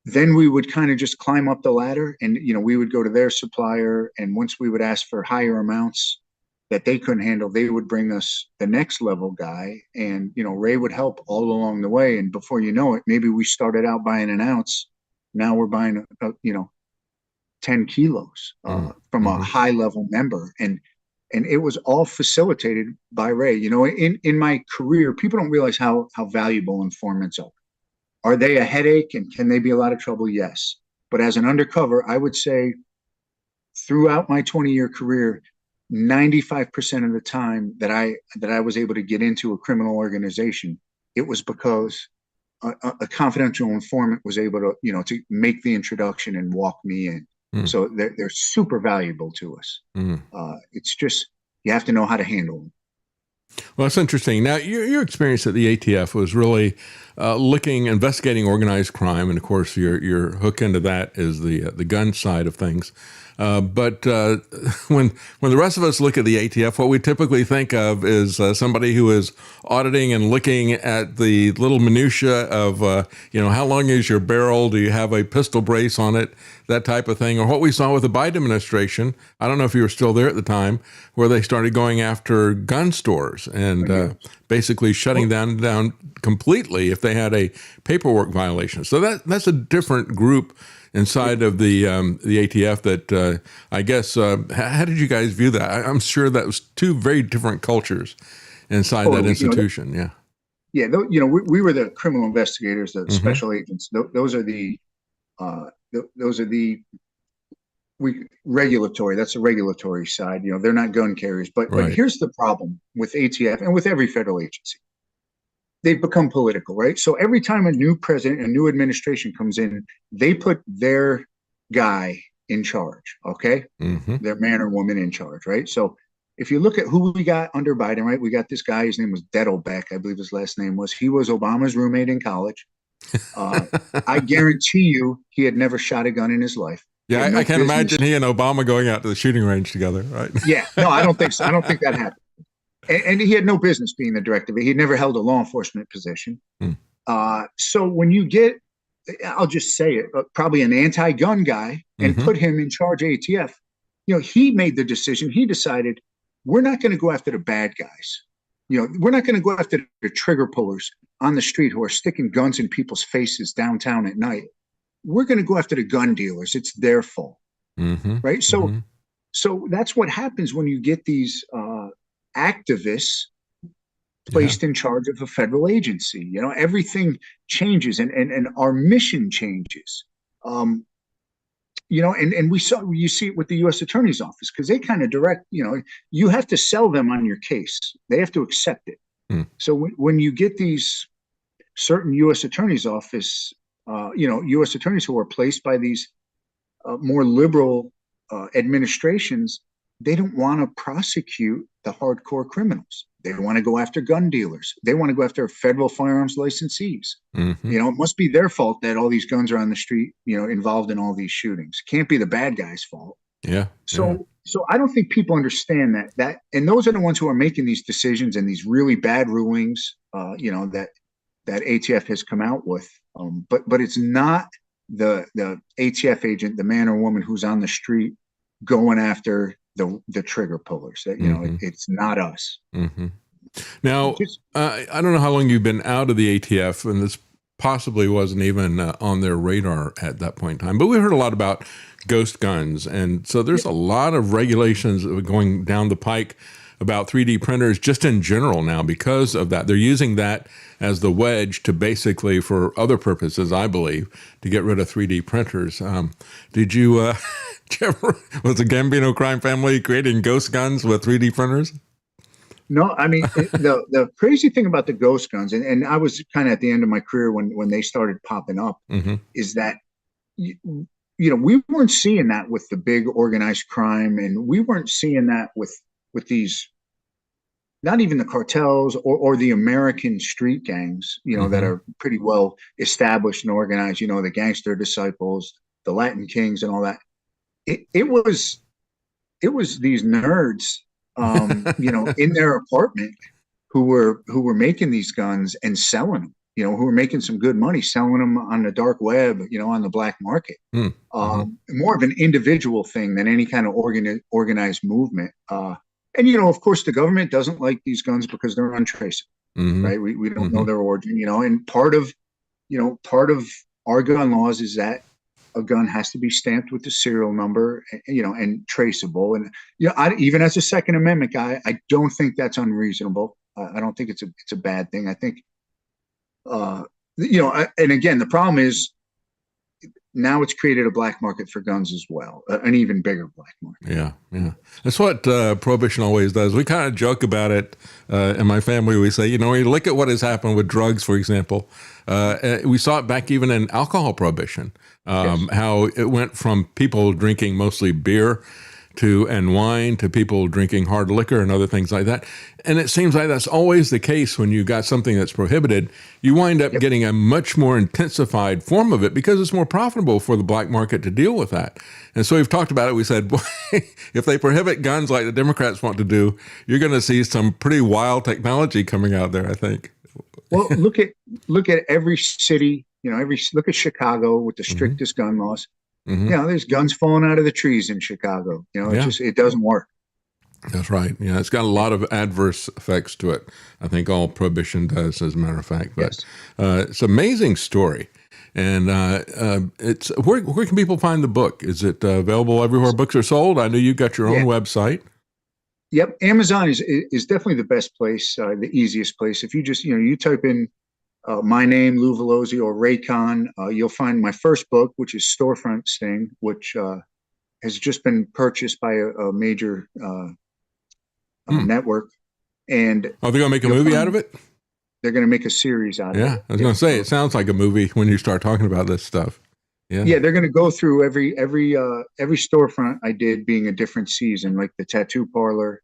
then we would kind of just climb up the ladder, and we would go to their supplier, and once we would ask for higher amounts that they couldn't handle, they would bring us the next level guy, and Ray would help all along the way. And before you know it, maybe we started out buying an ounce, now we're buying 10 kilos from a high level member, and it was all facilitated by Ray. In my career, people don't realize how valuable informants are. Are they a headache and can they be a lot of trouble? Yes. But as an undercover, I would say throughout my 20-year career, 95% of the time that I was able to get into a criminal organization, it was because a confidential informant was able to, to make the introduction and walk me in. So they're super valuable to us. It's just, you have to know how to handle them. Well, that's interesting. Now, your experience at the ATF was really investigating organized crime, and of course, your hook into that is the gun side of things. But when the rest of us look at the ATF, what we typically think of is somebody who is auditing and looking at the little minutia of, how long is your barrel? Do you have a pistol brace on it? That type of thing. Or what we saw with the Biden administration, I don't know if you were still there at the time, where they started going after gun stores and basically shutting them down completely if they had a paperwork violation. So that's a different group inside of the ATF that I guess, how did you guys view that? I'm sure that was two very different cultures inside that institution. We were the criminal investigators, the special agents. Those are the regulatory. That's the regulatory side. They're not gun carriers. But here's the problem with ATF and with every federal agency. They've become political, right? So every time a new president, a new administration comes in, they put their guy in charge, okay? Their man or woman in charge, right? So if you look at who we got under Biden, right? We got this guy, his name was Dettelbeck, I believe his last name was. He was Obama's roommate in college. I guarantee you he had never shot a gun in his life. Yeah, I can't imagine he and Obama going out to the shooting range together, right? Yeah, no, I don't think so. I don't think that happened. And he had no business being the director, but he had never held a law enforcement position. So when you get, I'll just say it, probably an anti-gun guy and put him in charge of ATF, he made the decision. He decided, we're not going to go after the bad guys. We're not going to go after the trigger pullers on the street who are sticking guns in people's faces downtown at night. We're going to go after the gun dealers. It's their fault. Right. So that's what happens when you get these activists placed in charge of a federal agency. Everything changes and our mission changes. And you see it with the U.S. Attorney's Office, because they kind of direct, you have to sell them on your case. They have to accept it. So when you get these certain U.S. Attorney's Office, U.S. attorneys who are placed by these more liberal administrations, they don't want to prosecute the hardcore criminals. They want to go after gun dealers. They want to go after federal firearms licensees. It must be their fault that all these guns are on the street, involved in all these shootings. Can't be the bad guy's fault. So I don't think people understand that, and those are the ones who are making these decisions and these really bad rulings, that ATF has come out with. But it's not the ATF agent, the man or woman who's on the street going after the trigger pullers. It's not us. Now, I don't know how long you've been out of the ATF, and this possibly wasn't even on their radar at that point in time. But we heard a lot about ghost guns. And so there's a lot of regulations that are going down the pike about 3D printers just in general now because of that. They're using that as the wedge to basically, for other purposes, I believe, to get rid of 3D printers. Did you, was the Gambino crime family creating ghost guns with 3D printers? No, I mean, the crazy thing about the ghost guns, and I was kind of at the end of my career when they started popping up, is that, we weren't seeing that with the big organized crime, and we weren't seeing that with these, not even the cartels or the American street gangs, that are pretty well established and organized, the Gangster Disciples, the Latin Kings and all that. It was these nerds, in their apartment who were making these guns and selling them, who were making some good money selling them on the dark web, on the black market. More of an individual thing than any kind of organized movement. And, of course, the government doesn't like these guns because they're untraceable, right? We don't know their origin, and part of our gun laws is that a gun has to be stamped with the serial number, and traceable. And, even as a Second Amendment guy, I don't think that's unreasonable. I don't think it's a bad thing. I think, and again, the problem is now it's created a black market for guns as well, an even bigger black market. Yeah. That's what Prohibition always does. We kind of joke about it in my family. We say, we look at what has happened with drugs, for example. We saw it back even in alcohol prohibition, how it went from people drinking mostly beer and wine to people drinking hard liquor and other things like that. And it seems like that's always the case when you got something that's prohibited. You wind up getting a much more intensified form of it because it's more profitable for the black market to deal with that. And so we've talked about it. We said, boy, if they prohibit guns like the Democrats want to do, you're going to see some pretty wild technology coming out there, I think. Well, look at every city, look at Chicago with the strictest gun laws. There's guns falling out of the trees in Chicago. It doesn't work. That's right. Yeah, it's got a lot of adverse effects to it. I think all prohibition does, as a matter of fact. But it's an amazing story. And it's where can people find the book? Is it available everywhere books are sold? I know you got your own website. Yep, Amazon is definitely the best place, the easiest place. If you just you type in my name, Lou Velosi, or Raycon, you'll find my first book, which is Storefront Sting, which has just been purchased by a major network. And they're going to make a movie out of it? They're going to make a series out of it. Yeah, I was going to say, it sounds like a movie when you start talking about this stuff. Yeah, they're going to go through every storefront I did being a different season, like the tattoo parlor,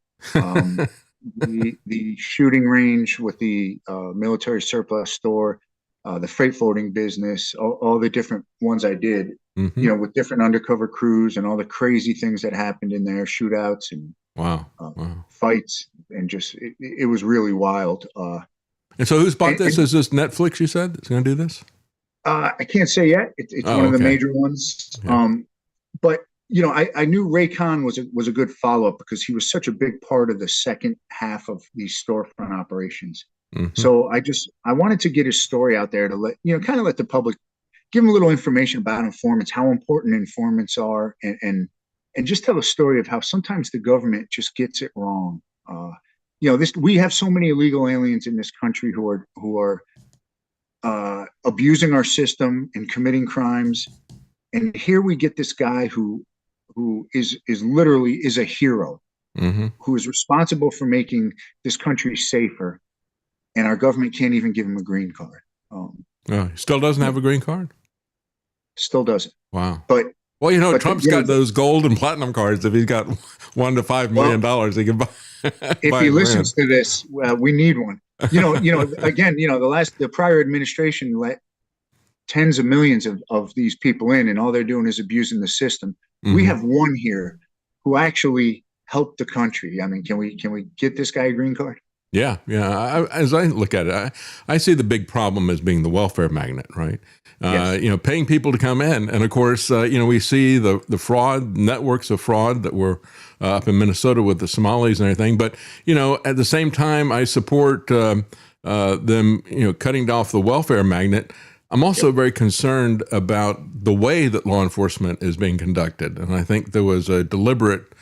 the shooting range with the military surplus store, the freight forwarding business, all the different ones I did, with different undercover crews and all the crazy things that happened in there, shootouts and fights, and just it was really wild. And so who's bought this? Is this Netflix, you said, that's going to do this? I can't say yet. It's one of the major ones. Yeah. But I knew Raycon was a good follow-up because he was such a big part of the second half of these storefront operations. So I wanted to get his story out there to let the public, give them a little information about informants, how important informants are, and just tell a story of how sometimes the government just gets it wrong. We have so many illegal aliens in this country who are abusing our system and committing crimes, and here we get this guy who is literally a hero, who is responsible for making this country safer, and our government can't even give him a green card. He still doesn't have a green card? Still doesn't. Wow. But Trump's got those gold and platinum cards. If he's got $1 to $5 million, he can buy. If he listens to this, we need one. Again, the prior administration let tens of millions of these people in, and all they're doing is abusing the system. We have one here who actually helped the country. I mean, can we get this guy a green card? Yeah. As I look at it, I see the big problem as being the welfare magnet, right? Yes. Paying people to come in. And of course, we see the fraud, networks of fraud that were up in Minnesota with the Somalis and everything. But, at the same time, I support them, cutting off the welfare magnet. I'm also very concerned about the way that law enforcement is being conducted, and I think there was a deliberate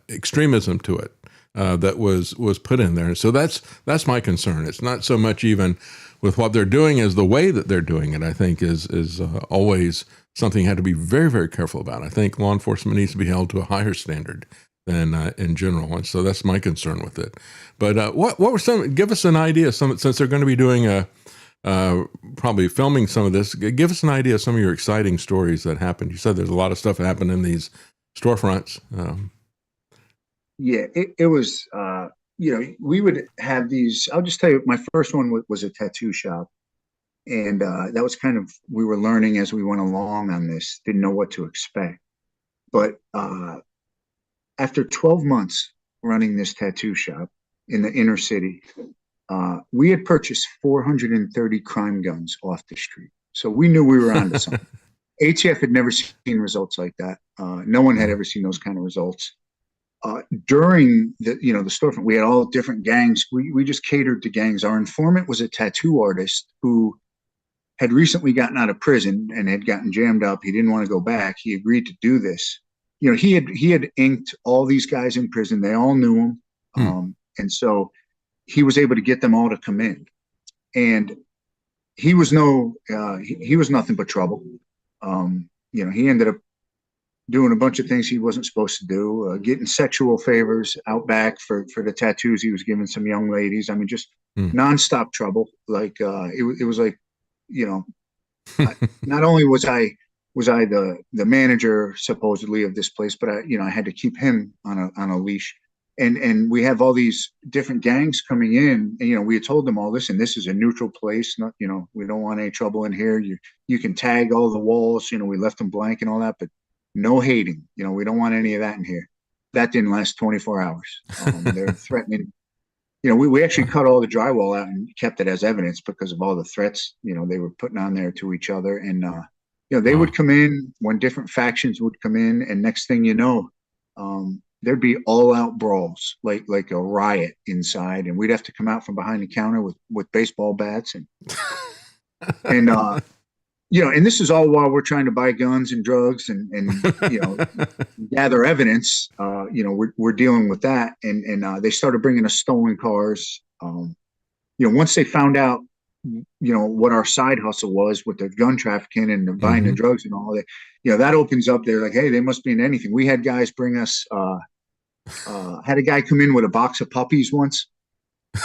extremism to it that was put in there. So that's my concern. It's not so much even with what they're doing as the way that they're doing it. I think is always something you have to be very, very careful about. I think law enforcement needs to be held to a higher standard than in general, and so that's my concern with it. But what were some? Give us an idea. Since they're going to be doing probably filming some of this, give us an idea of some of your exciting stories that happened. You said there's a lot of stuff that happened in these storefronts. Yeah, it was, we would have these, I'll just tell you, my first one was a tattoo shop. And that was kind of, we were learning as we went along on this, didn't know what to expect. But after 12 months running this tattoo shop in the inner city, we had purchased 430 crime guns off the street. So we knew we were onto something. ATF had never seen results like that. No one had ever seen those kind of results. During the storefront, we had all different gangs. We just catered to gangs. Our informant was a tattoo artist who had recently gotten out of prison and had gotten jammed up. He didn't want to go back. He agreed to do this. He had inked all these guys in prison. They all knew him. And so he was able to get them all to come in. And he was he was nothing but trouble. He ended up doing a bunch of things he wasn't supposed to do, getting sexual favors out back for the tattoos he was giving some young ladies. I mean, just nonstop trouble. Like it was like, not only was I the manager supposedly of this place, but I had to keep him on a leash. And we have all these different gangs coming in, and we had told them all this, and this is a neutral place. Not, we don't want any trouble in here. You can tag all the walls. We left them blank and all that, but no hating. We don't want any of that in here. That didn't last 24 hours. They're threatening. We actually cut all the drywall out and kept it as evidence because of all the threats, they were putting on there to each other. And, they would come in when different factions would come in. And next thing you know, there'd be all out brawls, like a riot inside. And we'd have to come out from behind the counter with baseball bats. And this is all while we're trying to buy guns and drugs and gather evidence. We're dealing with that, and they started bringing us stolen cars. Once they found out, what our side hustle was with the gun trafficking and the buying the drugs and all that, that opens up. They're like, hey, they must be in anything. We had guys bring us. Had a guy come in with a box of puppies once,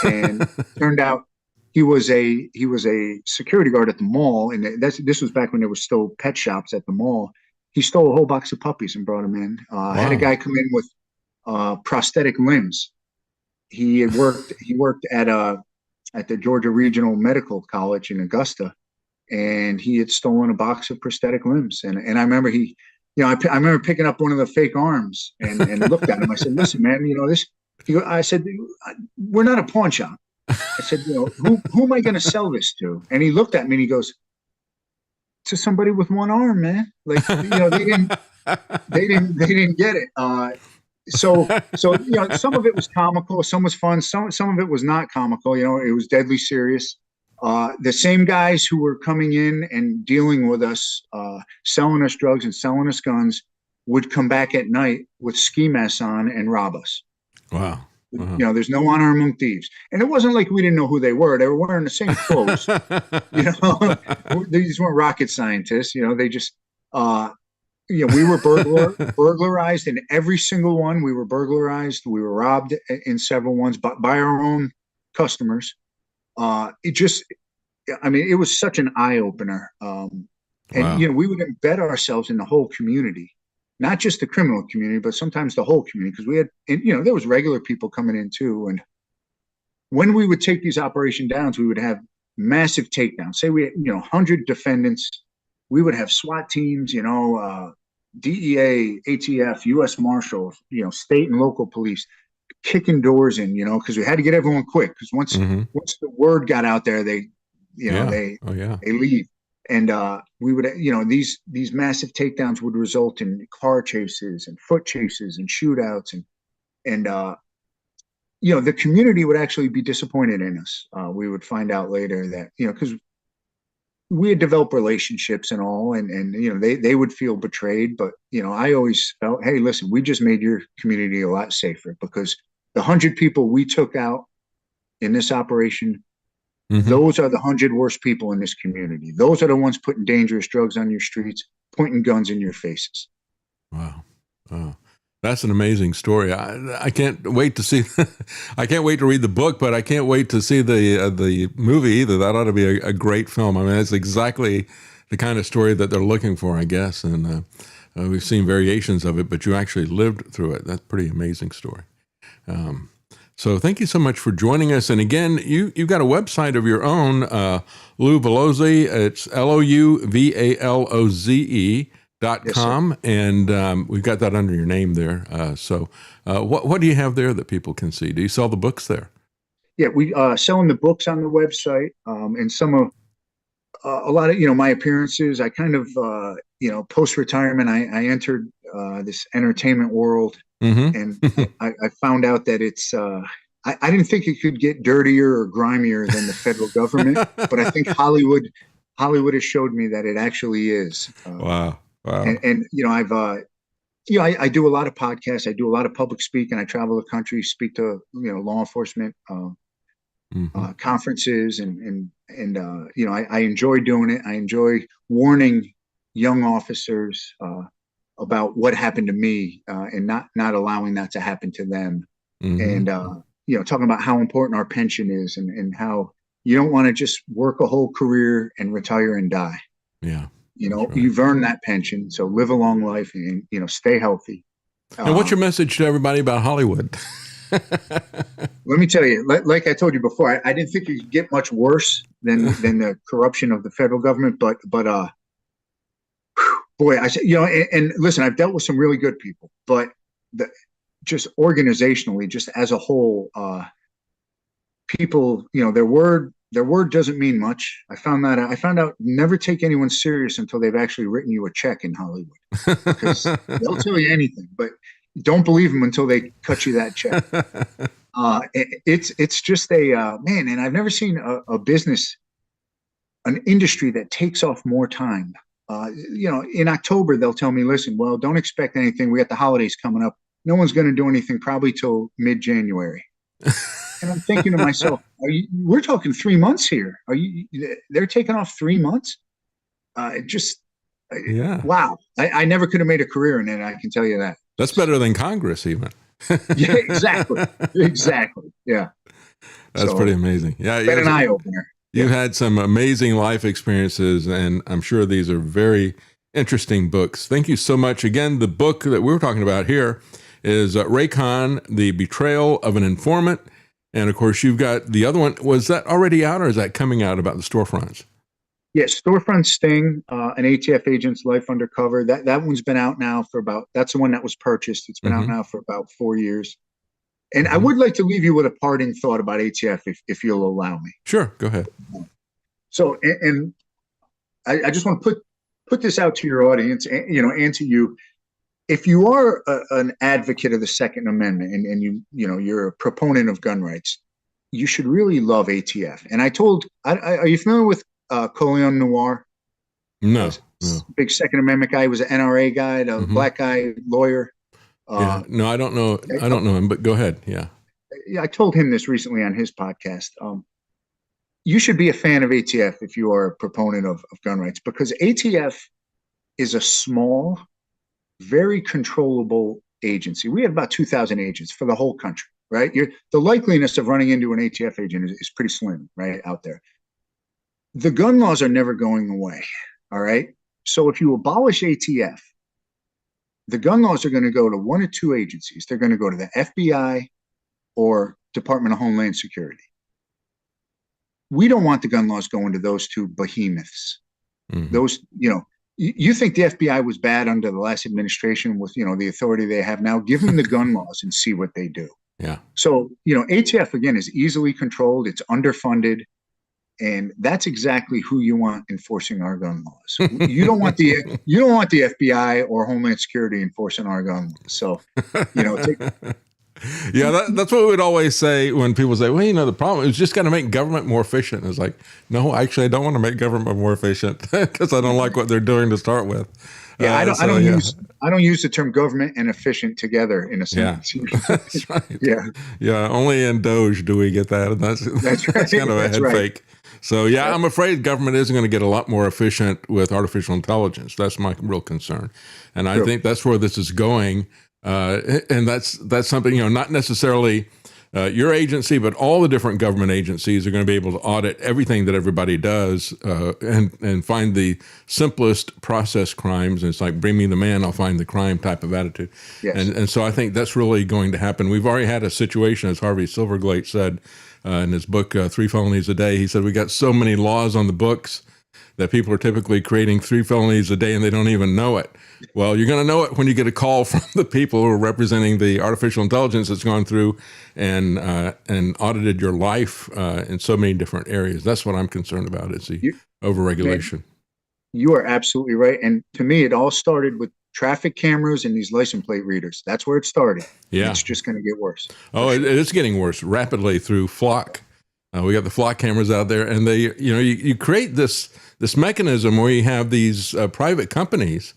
and turned out he was a security guard at the mall, and this was back when there were still pet shops at the mall. He stole a whole box of puppies and brought them in. Wow. Had a guy come in with prosthetic limbs. He worked at the Georgia Regional Medical College in Augusta, and he had stolen a box of prosthetic limbs. And I remember I remember picking up one of the fake arms and looked at him. I said, "Listen, man, this." I said, "We're not a pawn shop." I said, who am I going to sell this to? And he looked at me and he goes, to somebody with one arm, man. Like, they didn't get it. So some of it was comical, some was fun, some of it was not comical. It was deadly serious. The same guys who were coming in and dealing with us, selling us drugs and selling us guns, would come back at night with ski masks on and rob us. Wow. Uh-huh. There's no honor among thieves. And it wasn't like we didn't know who they were. They were wearing the same clothes. These weren't rocket scientists. They just, we were burglarized in every single one. We were burglarized. We were robbed in several ones by our own customers. It was such an eye opener. Wow. We would embed ourselves in the whole community. Not just the criminal community, but sometimes the whole community, because we had, there was regular people coming in too. And when we would take these operation downs, we would have massive takedowns. Say we had, 100 defendants. We would have SWAT teams, DEA, ATF, U.S. Marshals, state and local police kicking doors in, because we had to get everyone quick. Because once the word got out there, they leave. And we would, these massive takedowns would result in car chases and foot chases and shootouts, and the community would actually be disappointed in us. We would find out later that, because we had developed relationships and all, and you know, they would feel betrayed, but you know, I always felt, hey, listen, we just made your community a lot safer, because the 100 people we took out in this operation, those are the 100 worst people in this community. Those are the ones putting dangerous drugs on your streets, pointing guns in your faces. Wow. That's an amazing story. I can't wait to see. I can't wait to read the book, but I can't wait to see the movie either. That ought to be a great film. I mean, that's exactly the kind of story that they're looking for, I guess. And we've seen variations of it, but you actually lived through it. That's a pretty amazing story. So thank you so much for joining us. And again, you've got a website of your own, Lou Valloze. It's LOUVALOZE.com. Yes, and we've got that under your name there. So what do you have there that people can see? Do you sell the books there? Yeah, we selling the books on the website, and some of a lot of, you know, my appearances. I kind of you know, post-retirement, I entered this entertainment world. And I found out that it's, I didn't think it could get dirtier or grimier than the federal government, but I think Hollywood has showed me that it actually is. Wow. And you know, you know, I do a lot of podcasts. I do a lot of public speaking. I travel the country, speak to, you know, law enforcement conferences, and you know, I enjoy doing it. I enjoy warning young officers about what happened to me, and not allowing that to happen to them. And, you know, talking about how important our pension is, and how you don't want to just work a whole career and retire and die. Yeah. You know, you've earned that pension. So live a long life and, you know, stay healthy. And what's your message to everybody about Hollywood? Let me tell you, like I told you before, I didn't think it could get much worse than the corruption of the federal government, but boy, I said, you know, and listen, I've dealt with some really good people, but just organizationally, just as a whole, people, you know, their word doesn't mean much. I found out never take anyone serious until they've actually written you a check in Hollywood, because they'll tell you anything, but don't believe them until they cut you that check. It's just a man, and I've never seen a business, an industry that takes off more time. You know, in October, they'll tell me, listen, well, don't expect anything. We got the holidays coming up. No one's going to do anything probably till mid-January. And I'm thinking to myself, we're talking 3 months here. They're taking off 3 months? Yeah. Wow. I never could have made a career in it. I can tell you that. That's better than Congress even. Yeah, exactly. Exactly. Yeah. That's pretty amazing. Yeah. Been an eye opener. You've had some amazing life experiences, and I'm sure these are very interesting books. Thank you so much. Again, the book that we're talking about here is Raycon, The Betrayal of an Informant. And of course, you've got the other one. Was that already out, or is that coming out, about the storefronts? Yes, Storefront Sting, an ATF agent's life undercover. That one's been out now for that's the one that was purchased. It's been out now for about 4 years. And I would like to leave you with a parting thought about ATF, if you'll allow me. Sure, go ahead. So, and I just want to put this out to your audience, and, you know, and to you. If you are an advocate of the Second Amendment, and you know, you're a proponent of gun rights, you should really love ATF. And are you familiar with Colion Noir? No. Big Second Amendment guy. He was an NRA guy, a black guy, lawyer. Yeah. No, I don't know. I don't know him, but go ahead. Yeah. Yeah, I told him this recently on his podcast. You should be a fan of ATF if you are a proponent of gun rights, because ATF is a small, very controllable agency. We have about 2,000 agents for the whole country, right? The likeliness of running into an ATF agent is pretty slim, right, out there. The gun laws are never going away, all right? So if you abolish ATF, the gun laws are going to go to one or two agencies. They're going to go to the FBI or Department of Homeland Security. We don't want the gun laws going to those two behemoths. Those, you know, you think the FBI was bad under the last administration with, you know, the authority they have now? Give them the gun laws and see what they do. Yeah. So, you know, ATF, again, is easily controlled. It's underfunded. And that's exactly who you want enforcing our gun laws. You don't want the FBI or Homeland Security enforcing our gun laws. So, you know, Yeah, that's what we'd always say when people say, well, the problem is just got to make government more efficient. It's like, no, actually, I don't want to make government more efficient because I don't like what they're doing to start with. Yeah, I don't use the term government and efficient together in a sentence. Yeah, that's right. Yeah. Yeah, only in Doge do we get that. And that's right. That's kind of a head fake. So, yeah, I'm afraid government isn't going to get a lot more efficient with artificial intelligence. That's my real concern. And I think that's where this is going. And that's something, not necessarily your agency, but all the different government agencies are going to be able to audit everything that everybody does and find the simplest process crimes. And it's like, bring me the man, I'll find the crime type of attitude. Yes. And so I think that's really going to happen. We've already had a situation, as Harvey Silverglate said in his book, 3 Felonies a Day. He said, we got so many laws on the books that people are typically creating 3 felonies a day and they don't even know it. Well, you're going to know it when you get a call from the people who are representing the artificial intelligence that's gone through and audited your life in so many different areas. That's what I'm concerned about, is the overregulation. You are absolutely right. And to me, it all started with traffic cameras and these license plate readers. That's where it started. Yeah. It's just going to get worse. Oh, it is getting worse rapidly through Flock. We got the Flock cameras out there, and they, you create this mechanism where you have these private companies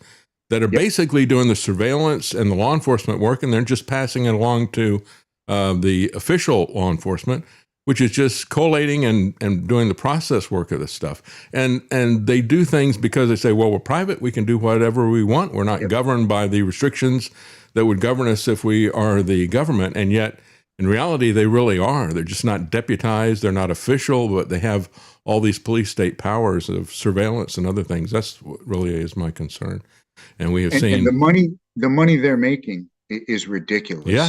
that are basically doing the surveillance and the law enforcement work, and they're just passing it along to the official law enforcement, which is just collating and doing the process work of this stuff. And they do things because they say, well, we're private, we can do whatever we want. We're not governed by the restrictions that would govern us if we are the government. And yet, in reality, they really are. They're just not deputized. They're not official, but they have all these police state powers of surveillance and other things. That's what really is my concern. And we have seen and the money they're making is ridiculous. Yeah.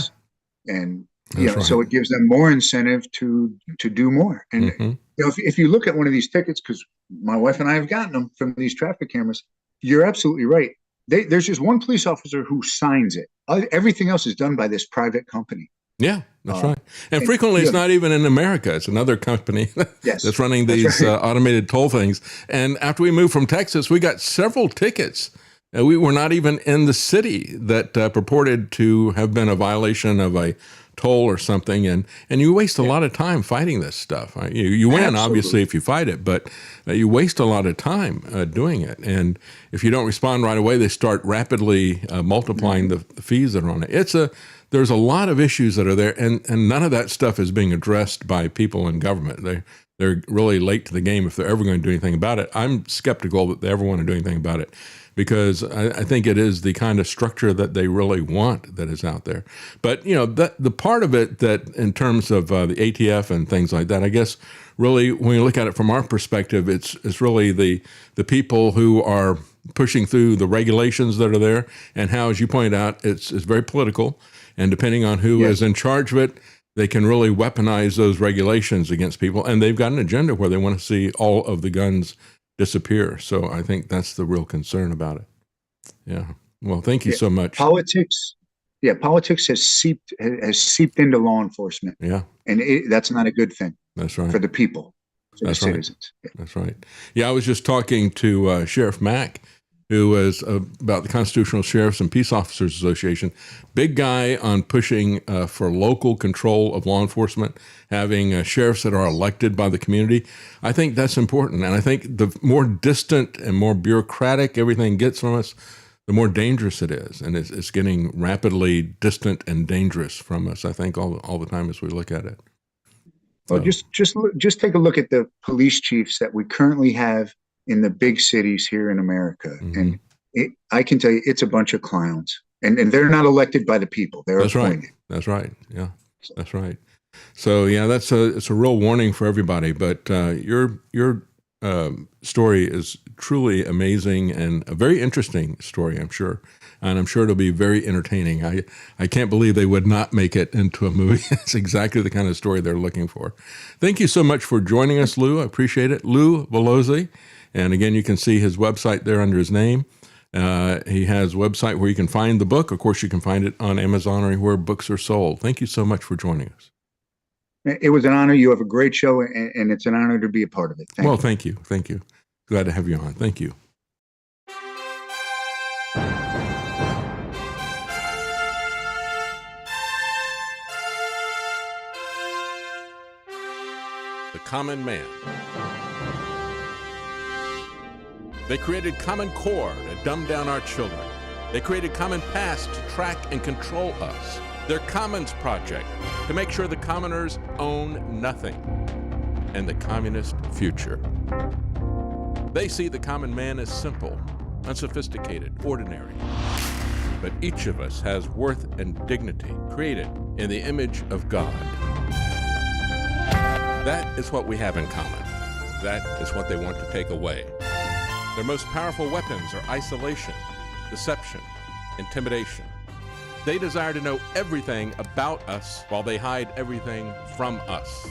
And right. So it gives them more incentive to do more. And if you look at one of these tickets, because my wife and I have gotten them from these traffic cameras, you're absolutely right. There's just one police officer who signs it. Everything else is done by this private company. Yeah, that's right. And frequently it's not even in America. It's another company that's running these automated toll things. And after we moved from Texas, we got several tickets. We were not even in the city that purported to have been a violation of a toll or something. And you waste a lot of time fighting this stuff. You win, obviously, if you fight it, but you waste a lot of time doing it. And if you don't respond right away, they start rapidly multiplying the fees that are on it. There's a lot of issues that are there, and none of that stuff is being addressed by people in government. They're really late to the game if they're ever going to do anything about it. I'm skeptical that they ever want to do anything about it, because I think it is the kind of structure that they really want that is out there. But, the part of it that in terms of the ATF and things like that, I guess really when you look at it from our perspective, it's really the people who are pushing through the regulations that are there, and how, as you pointed out, it's very political. And depending on who is in charge of it, they can really weaponize those regulations against people. And they've got an agenda where they want to see all of the guns disappear. So I think that's the real concern about it. Yeah. Well, thank you so much. Politics has seeped into law enforcement. Yeah. And that's not a good thing. That's right. For the people, for the citizens. Right. That's right. Yeah, I was just talking to Sheriff Mack, who was about the Constitutional Sheriffs and Peace Officers Association. Big guy on pushing for local control of law enforcement, having sheriffs that are elected by the community. I think that's important. And I think the more distant and more bureaucratic everything gets from us, the more dangerous it is. And it's getting rapidly distant and dangerous from us, I think, all the time as we look at it. Well, just take a look at the police chiefs that we currently have in the big cities here in America. Mm-hmm. And I can tell you, it's a bunch of clowns. And they're not elected by the people. They're appointed. Right. That's right. Yeah, that's right. So, yeah, it's a real warning for everybody. But your story is truly amazing and a very interesting story, I'm sure. And I'm sure it'll be very entertaining. I can't believe they would not make it into a movie. It's exactly the kind of story they're looking for. Thank you so much for joining us, Lou. I appreciate it. Lou Velozzi. And again, you can see his website there under his name. He has a website where you can find the book. Of course, you can find it on Amazon or where books are sold. Thank you so much for joining us. It was an honor. You have a great show, and it's an honor to be a part of it. Thank you. Thank you. Glad to have you on. Thank you. the common man. They created Common Core to dumb down our children. They created Common Pass to track and control us. Their Commons Project to make sure the commoners own nothing. And the communist future. They see the common man as simple, unsophisticated, ordinary. But each of us has worth and dignity created in the image of God. That is what we have in common. That is what they want to take away. Their most powerful weapons are isolation, deception, intimidation. They desire to know everything about us while they hide everything from us.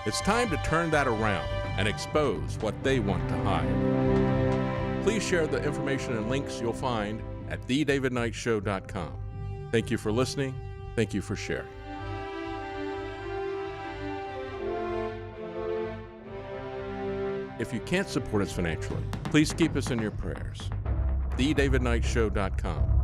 It's time to turn that around and expose what they want to hide. Please share the information and links you'll find at thedavidknightshow.com. Thank you for listening. Thank you for sharing. If you can't support us financially, please keep us in your prayers. thedavidknightshow.com.